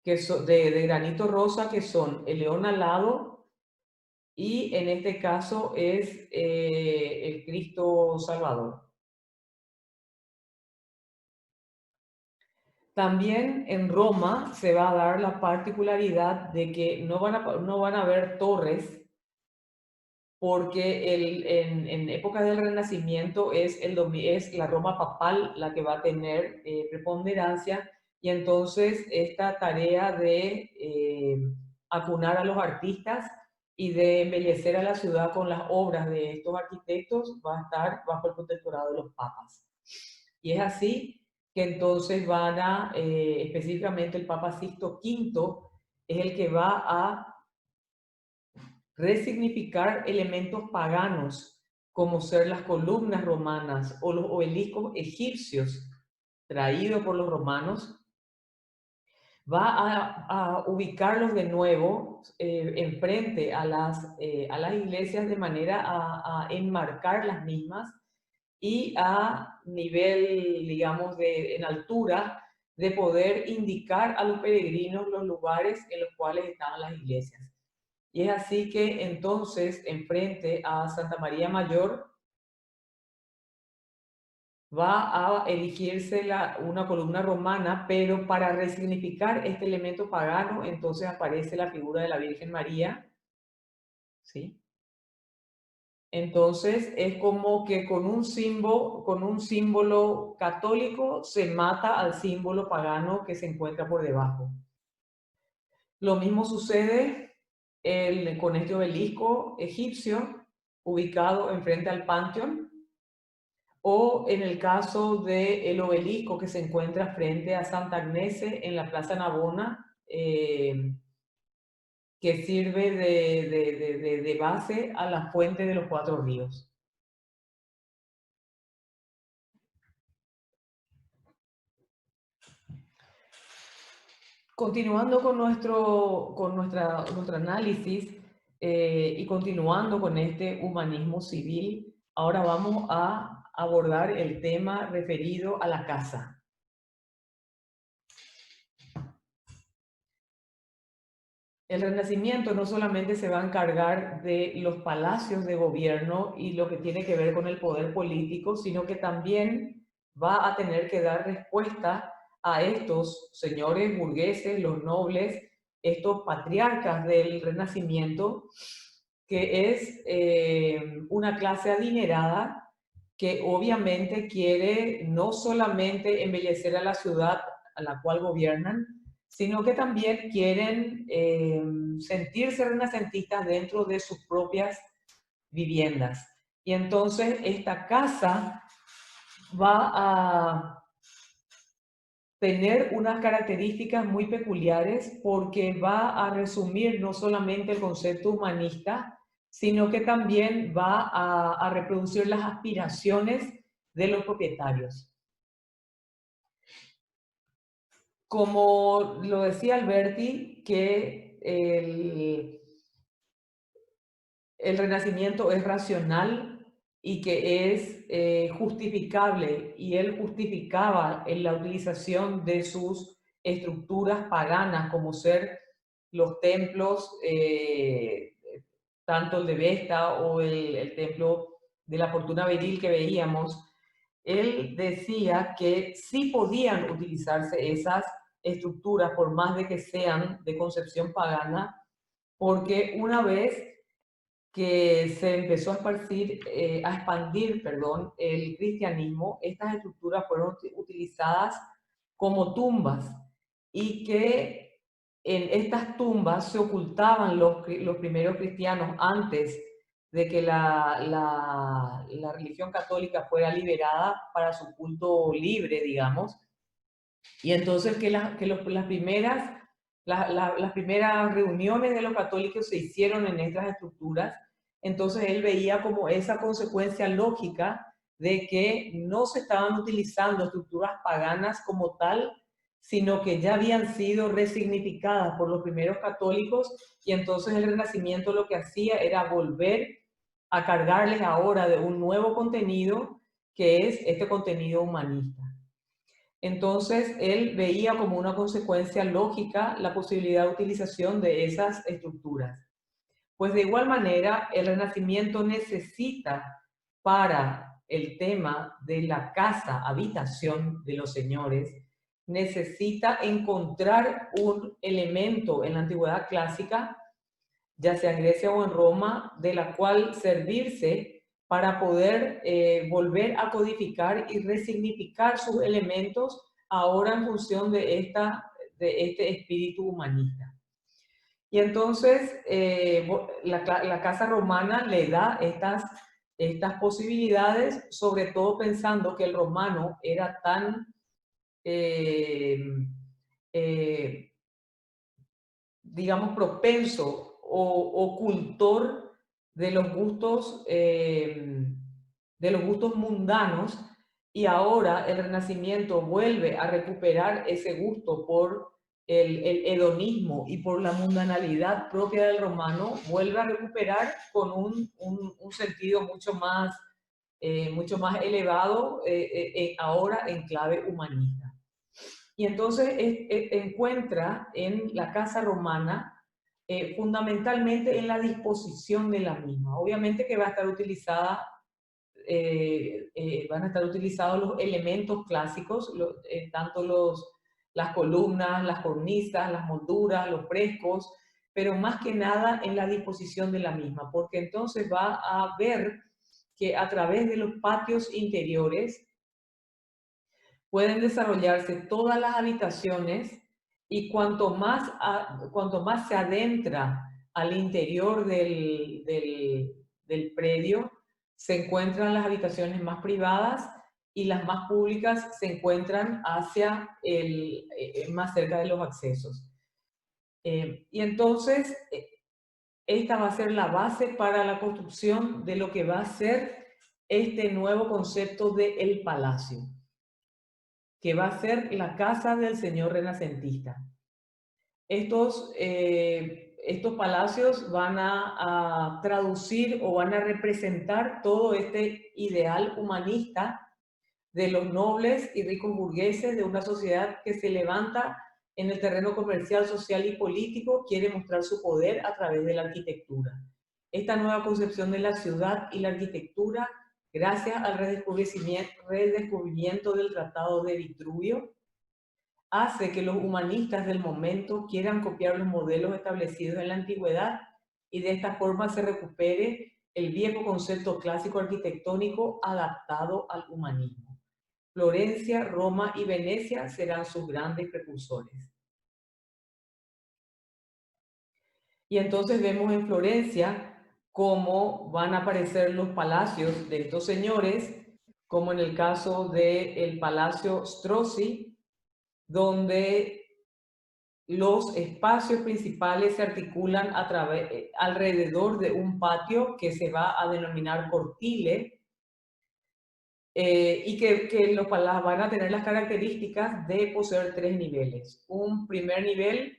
que son de granito rosa, que son el león alado y en este caso es el Cristo Salvador. También en Roma se va a dar la particularidad de que no van a haber torres, porque en épocas del Renacimiento es la Roma papal la que va a tener preponderancia, y entonces esta tarea de acunar a los artistas y de embellecer a la ciudad con las obras de estos arquitectos va a estar bajo el protectorado de los papas. Y es así que entonces específicamente el Papa Sixto V es el que va a resignificar elementos paganos, como ser las columnas romanas o los obeliscos egipcios traídos por los romanos. Va a ubicarlos de nuevo enfrente a las iglesias, de manera a enmarcar las mismas y a nivel, digamos, en altura, de poder indicar a los peregrinos los lugares en los cuales estaban las iglesias. Y es así que entonces, enfrente a Santa María Mayor, va a erigirse una columna romana, pero para resignificar este elemento pagano, entonces aparece la figura de la Virgen María, ¿sí? Entonces es como que con un símbolo católico se mata al símbolo pagano que se encuentra por debajo. Lo mismo sucede con este obelisco egipcio ubicado enfrente al Panteón, o en el caso del obelisco que se encuentra frente a Santa Agnese en la Plaza Navona, que sirve de base a la fuente de los Cuatro Ríos. Continuando con nuestro análisis y continuando con este humanismo civil, ahora vamos a abordar el tema referido a la casa. El Renacimiento no solamente se va a encargar de los palacios de gobierno y lo que tiene que ver con el poder político, sino que también va a tener que dar respuesta a estos señores burgueses, los nobles, estos patriarcas del Renacimiento, que es una clase adinerada que obviamente quiere no solamente embellecer a la ciudad a la cual gobiernan, sino que también quieren sentirse renacentistas dentro de sus propias viviendas. Y entonces esta casa va a tener unas características muy peculiares, porque va a resumir no solamente el concepto humanista, sino que también va a reproducir las aspiraciones de los propietarios. Como lo decía Alberti, que el Renacimiento es racional y que es justificable, y él justificaba en la utilización de sus estructuras paganas, como ser los templos, tanto el de Vesta o el templo de la Fortuna Viril que veíamos. Él decía que sí podían utilizarse esas estructuras, por más de que sean de concepción pagana, porque una vez que se empezó a expandir, perdón, el cristianismo, estas estructuras fueron utilizadas como tumbas y que en estas tumbas se ocultaban los primeros cristianos antes de que la religión católica fuera liberada para su culto libre, digamos. Y entonces las primeras reuniones de los católicos se hicieron en estas estructuras. Entonces él veía como esa consecuencia lógica de que no se estaban utilizando estructuras paganas como tal, sino que ya habían sido resignificadas por los primeros católicos, y entonces el Renacimiento lo que hacía era volver a cargarles ahora de un nuevo contenido, que es este contenido humanista. Entonces, él veía como una consecuencia lógica la posibilidad de utilización de esas estructuras. Pues de igual manera, el Renacimiento necesita para el tema de la casa, habitación de los señores, necesita encontrar un elemento en la antigüedad clásica, ya sea en Grecia o en Roma, de la cual servirse para poder volver a codificar y resignificar sus elementos ahora en función de este espíritu humanista. Y entonces la casa romana le da estas posibilidades, sobre todo pensando que el romano era tan eh, eh, digamos, propenso o cultor de de los gustos mundanos, y ahora el Renacimiento vuelve a recuperar ese gusto por el hedonismo y por la mundanalidad propia del romano, vuelve a recuperar con un sentido mucho más elevado, ahora en clave humanista. Y entonces encuentra en la casa romana fundamentalmente en la disposición de la misma. Obviamente que va a estar utilizada, van a estar utilizados los elementos clásicos, tanto las columnas, las cornisas, las molduras, los frescos, pero más que nada en la disposición de la misma, porque entonces va a ver que a través de los patios interiores pueden desarrollarse todas las habitaciones, y cuanto más se adentra al interior del predio, se encuentran las habitaciones más privadas, y las más públicas se encuentran más cerca de los accesos. Y entonces, esta va a ser la base para la construcción de lo que va a ser este nuevo concepto de el palacio, que va a ser la casa del señor renacentista. Estos palacios van a traducir o van a representar todo este ideal humanista de los nobles y ricos burgueses de una sociedad que se levanta en el terreno comercial, social y político, quiere mostrar su poder a través de la arquitectura. Esta nueva concepción de la ciudad y la arquitectura, gracias al redescubrimiento del Tratado de Vitruvio, hace que los humanistas del momento quieran copiar los modelos establecidos en la antigüedad, y de esta forma se recupere el viejo concepto clásico arquitectónico adaptado al humanismo. Florencia, Roma y Venecia serán sus grandes precursores. Y entonces vemos en Florencia cómo van a aparecer los palacios de estos señores, como en el caso del Palacio Strozzi, donde los espacios principales se articulan alrededor de un patio que se va a denominar cortile, y que los palacios van a tener las características de poseer tres niveles. Un primer nivel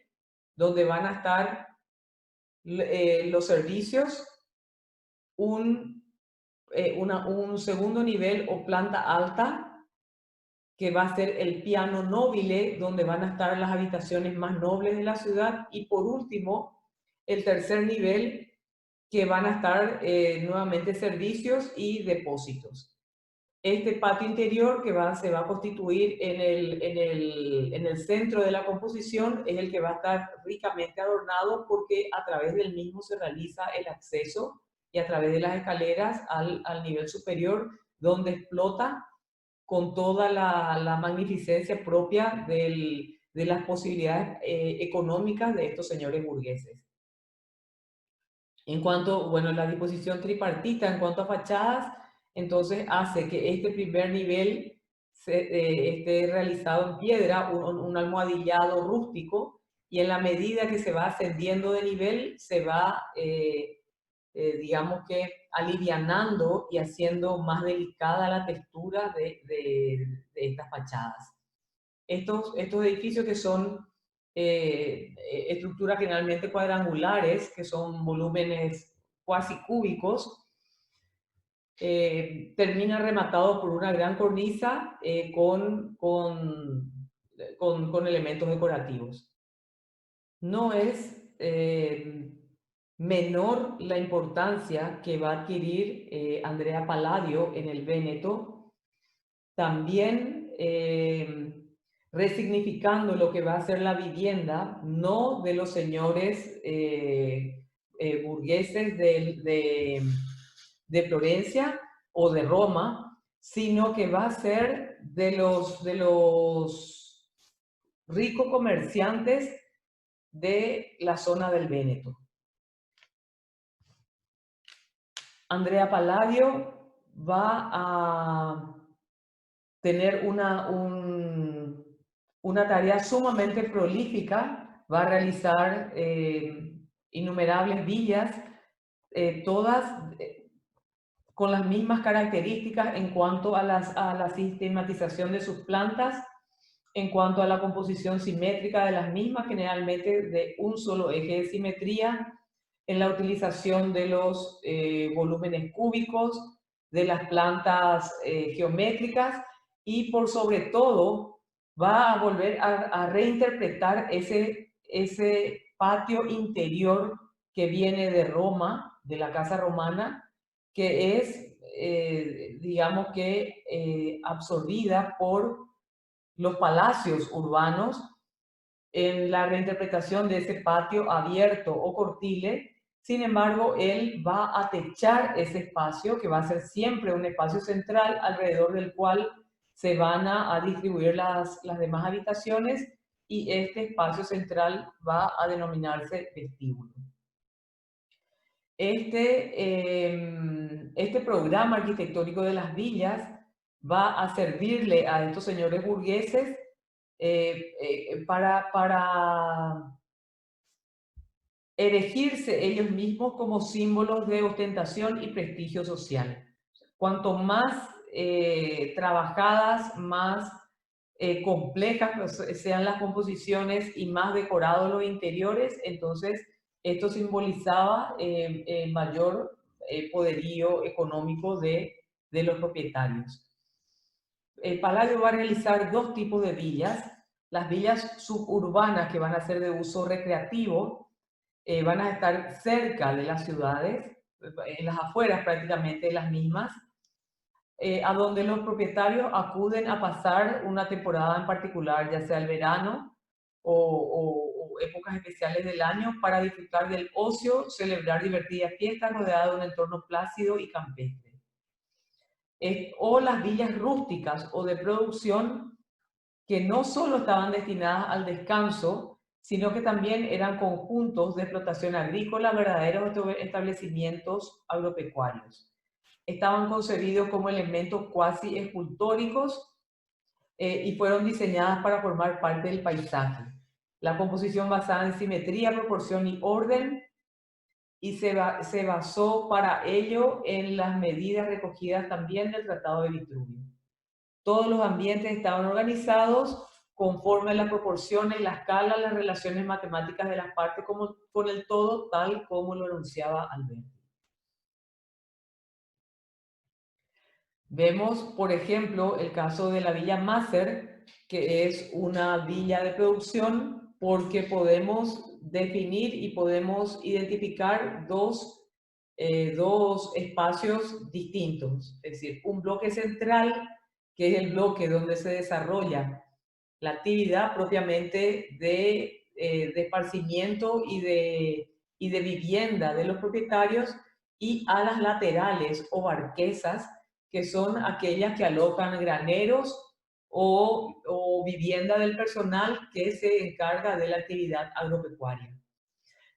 donde van a estar los servicios, un segundo nivel o planta alta, que va a ser el piano nobile, donde van a estar las habitaciones más nobles de la ciudad, y por último, el tercer nivel, que van a estar nuevamente servicios y depósitos. Este patio interior se va a constituir en el centro de la composición es el que va a estar ricamente adornado, porque a través del mismo se realiza el acceso y a través de las escaleras al nivel superior, donde explota con toda la magnificencia propia de las posibilidades económicas de estos señores burgueses. En cuanto, bueno, la disposición tripartita en cuanto a fachadas, entonces hace que este primer nivel esté realizado en piedra, un almohadillado rústico, y en la medida que se va ascendiendo de nivel, se va, digamos que, alivianando y haciendo más delicada la textura de estas fachadas. Estos edificios que son estructuras generalmente cuadrangulares, que son volúmenes cuasi cúbicos, termina rematado por una gran cornisa con elementos decorativos. No es menor la importancia que va a adquirir Andrea Palladio en el Véneto, también resignificando lo que va a ser la vivienda, no de los señores burgueses de Florencia o de Roma, sino que va a ser de los ricos comerciantes de la zona del Véneto. Andrea Palladio va a tener una tarea sumamente prolífica, va a realizar innumerables villas, todas con las mismas características en cuanto a la sistematización de sus plantas, en cuanto a la composición simétrica de las mismas, generalmente de un solo eje de simetría, en la utilización de los volúmenes cúbicos, de las plantas geométricas, y por sobre todo va a volver a reinterpretar ese patio interior que viene de Roma, de la casa romana, que es, digamos que, absorbida por los palacios urbanos en la reinterpretación de ese patio abierto o cortile. Sin embargo, él va a techar ese espacio, que va a ser siempre un espacio central alrededor del cual se van a distribuir las demás habitaciones, y este espacio central va a denominarse vestíbulo. Este programa arquitectónico de las villas va a servirle a estos señores burgueses para erigirse ellos mismos como símbolos de ostentación y prestigio social. Cuanto más trabajadas, más complejas sean las composiciones y más decorados los interiores, entonces esto simbolizaba mayor poderío económico de los propietarios. Palladio va a realizar dos tipos de villas: las villas suburbanas, que van a ser de uso recreativo, van a estar cerca de las ciudades, en las afueras prácticamente las mismas, a donde los propietarios acuden a pasar una temporada en particular, ya sea el verano o épocas especiales del año, para disfrutar del ocio, celebrar divertidas fiestas rodeadas de un entorno plácido y campestre. O las villas rústicas o de producción, que no solo estaban destinadas al descanso, sino que también eran conjuntos de explotación agrícola, verdaderos establecimientos agropecuarios. Estaban concebidos como elementos cuasi escultóricos y fueron diseñadas para formar parte del paisaje. La composición basada en simetría, proporción y orden, y se basó para ello en las medidas recogidas también del Tratado de Vitruvio. Todos los ambientes estaban organizados conforme a las proporciones, la escala, las relaciones matemáticas de las partes con el todo, tal como lo enunciaba Alberti. Vemos, por ejemplo, el caso de la Villa Macer, que es una villa de producción, porque podemos definir y podemos identificar dos espacios distintos. Es decir, un bloque central, que es el bloque donde se desarrolla la actividad propiamente de esparcimiento y de vivienda de los propietarios, y alas laterales o barquesas, que son aquellas que alojan graneros o vivienda del personal que se encarga de la actividad agropecuaria.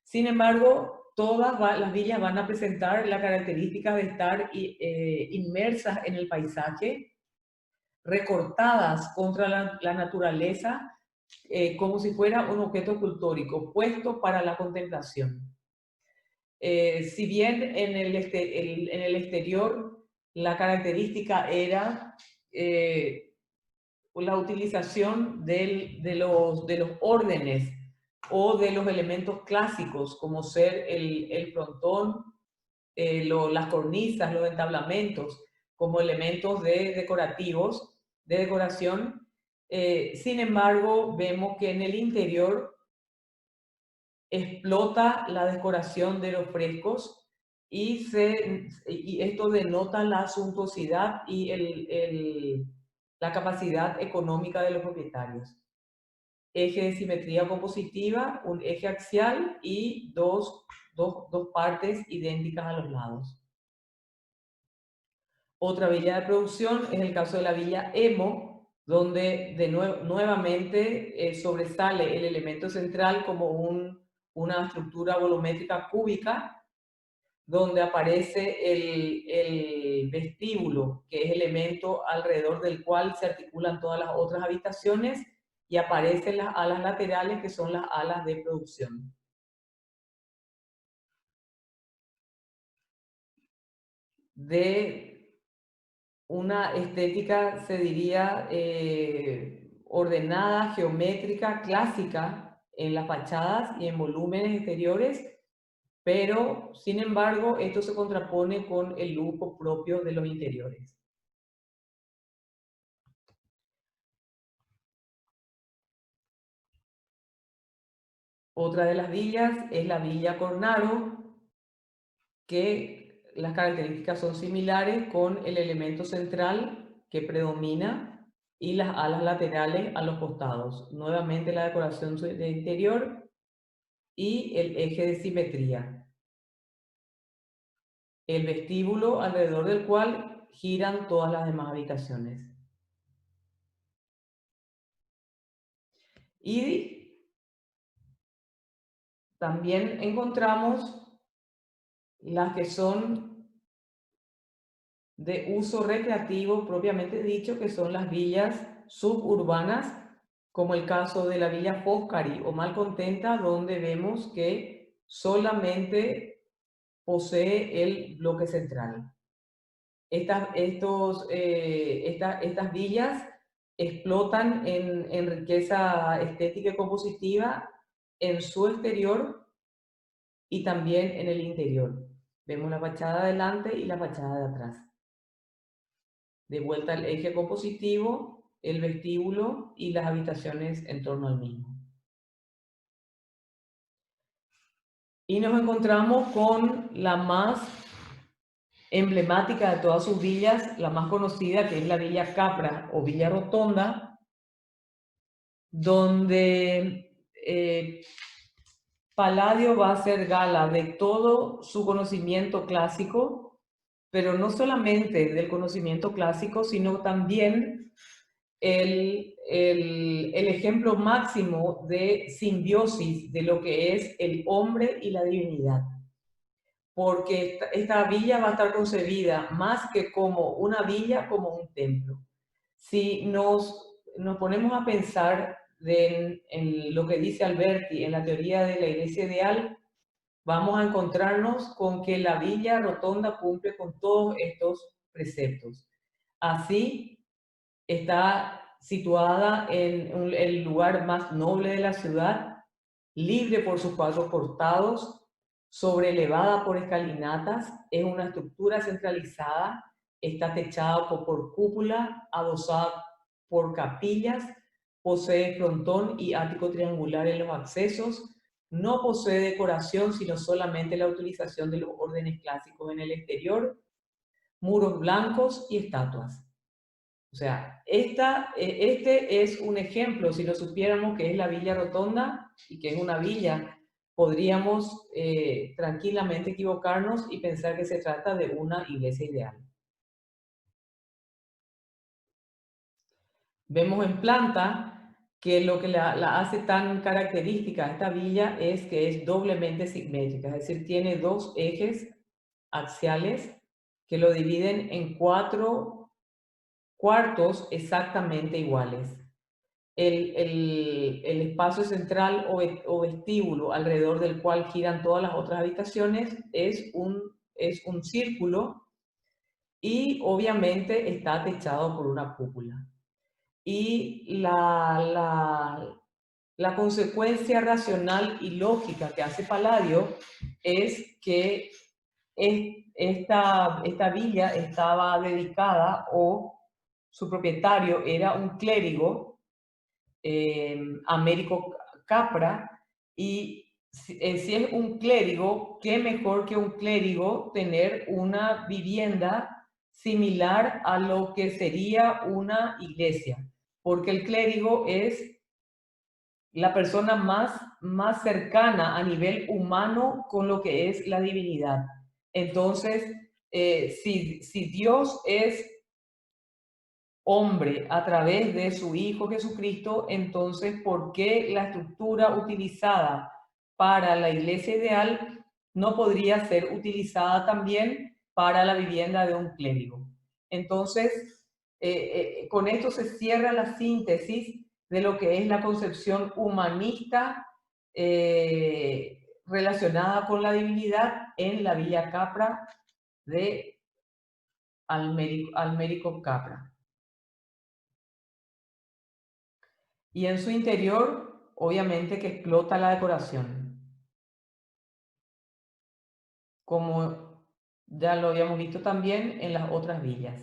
Sin embargo, todas las villas van a presentar la característica de estar inmersas en el paisaje, recortadas contra la naturaleza, como si fuera un objeto escultórico puesto para la contemplación. Si bien en el exterior la característica era la utilización de los órdenes o de los elementos clásicos, como ser el frontón, las cornisas, los entablamentos, como elementos decorativos, de decoración. Sin embargo, vemos que en el interior explota la decoración de los frescos y esto denota la suntuosidad y la capacidad económica de los propietarios. Eje de simetría compositiva, un eje axial y dos partes idénticas a los lados. Otra villa de producción es el caso de la villa Emo, donde nuevamente sobresale el elemento central como una estructura volumétrica cúbica, donde aparece el vestíbulo, que es el elemento alrededor del cual se articulan todas las otras habitaciones, y aparecen las alas laterales, que son las alas de producción. De una estética, se diría, ordenada, geométrica, clásica en las fachadas y en volúmenes exteriores, pero sin embargo esto se contrapone con el lujo propio de los interiores. Otra de las villas es la Villa Cornaro, que las características son similares, con el elemento central que predomina y las alas laterales a los costados. Nuevamente la decoración de interior y el eje de simetría. El vestíbulo alrededor del cual giran todas las demás habitaciones. Y también encontramos las que son de uso recreativo propiamente dicho, que son las villas suburbanas, como el caso de la villa Foscari o Malcontenta, donde vemos que solamente posee el bloque central. Estas villas explotan en riqueza estética y compositiva en su exterior y también en el interior. Vemos la fachada de adelante y la fachada de atrás. De vuelta al eje compositivo, el vestíbulo y las habitaciones en torno al mismo. Y nos encontramos con la más emblemática de todas sus villas, la más conocida, que es la Villa Capra o Villa Rotonda, donde Palladio va a hacer gala de todo su conocimiento clásico, pero no solamente del conocimiento clásico, sino también el ejemplo máximo de simbiosis de lo que es el hombre y la divinidad. Porque esta villa va a estar concebida más que como una villa, como un templo. Si nos ponemos a pensar en lo que dice Alberti en la teoría de la iglesia ideal, vamos a encontrarnos con que la Villa Rotonda cumple con todos estos preceptos. Así, está situada en el lugar más noble de la ciudad, libre por sus 4 costados, sobrelevada por escalinatas, es una estructura centralizada, está techada por cúpula, adosada por capillas, posee frontón y ático triangular en los accesos, no posee decoración, sino solamente la utilización de los órdenes clásicos en el exterior, muros blancos y estatuas. O sea, este es un ejemplo, si lo supiéramos, que es la Villa Rotonda y que es una villa podríamos tranquilamente equivocarnos y pensar que se trata de una iglesia ideal. Vemos en planta que lo que la hace tan característica a esta villa es que es doblemente simétrica, es decir, tiene dos ejes axiales que lo dividen en 4 cuartos exactamente iguales. El espacio central o vestíbulo alrededor del cual giran todas las otras habitaciones es un círculo y obviamente está techado por una cúpula. Y la consecuencia racional y lógica que hace Palladio es que esta villa estaba dedicada o su propietario era un clérigo, Américo Capra, y si es un clérigo, qué mejor que un clérigo tener una vivienda similar a lo que sería una iglesia, porque el clérigo es la persona más cercana a nivel humano con lo que es la divinidad. Entonces, si Dios es hombre a través de su Hijo Jesucristo, entonces, ¿por qué la estructura utilizada para la iglesia ideal no podría ser utilizada también para la vivienda de un clérigo? Entonces, con esto se cierra la síntesis de lo que es la concepción humanista relacionada con la divinidad en la Villa Capra de Almerico Capra. Y en su interior, obviamente que explota la decoración. Como ya lo habíamos visto también en las otras villas.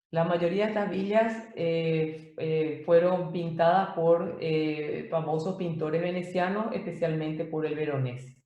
La mayoría de estas villas fueron pintadas por famosos pintores venecianos, especialmente por el Veronese.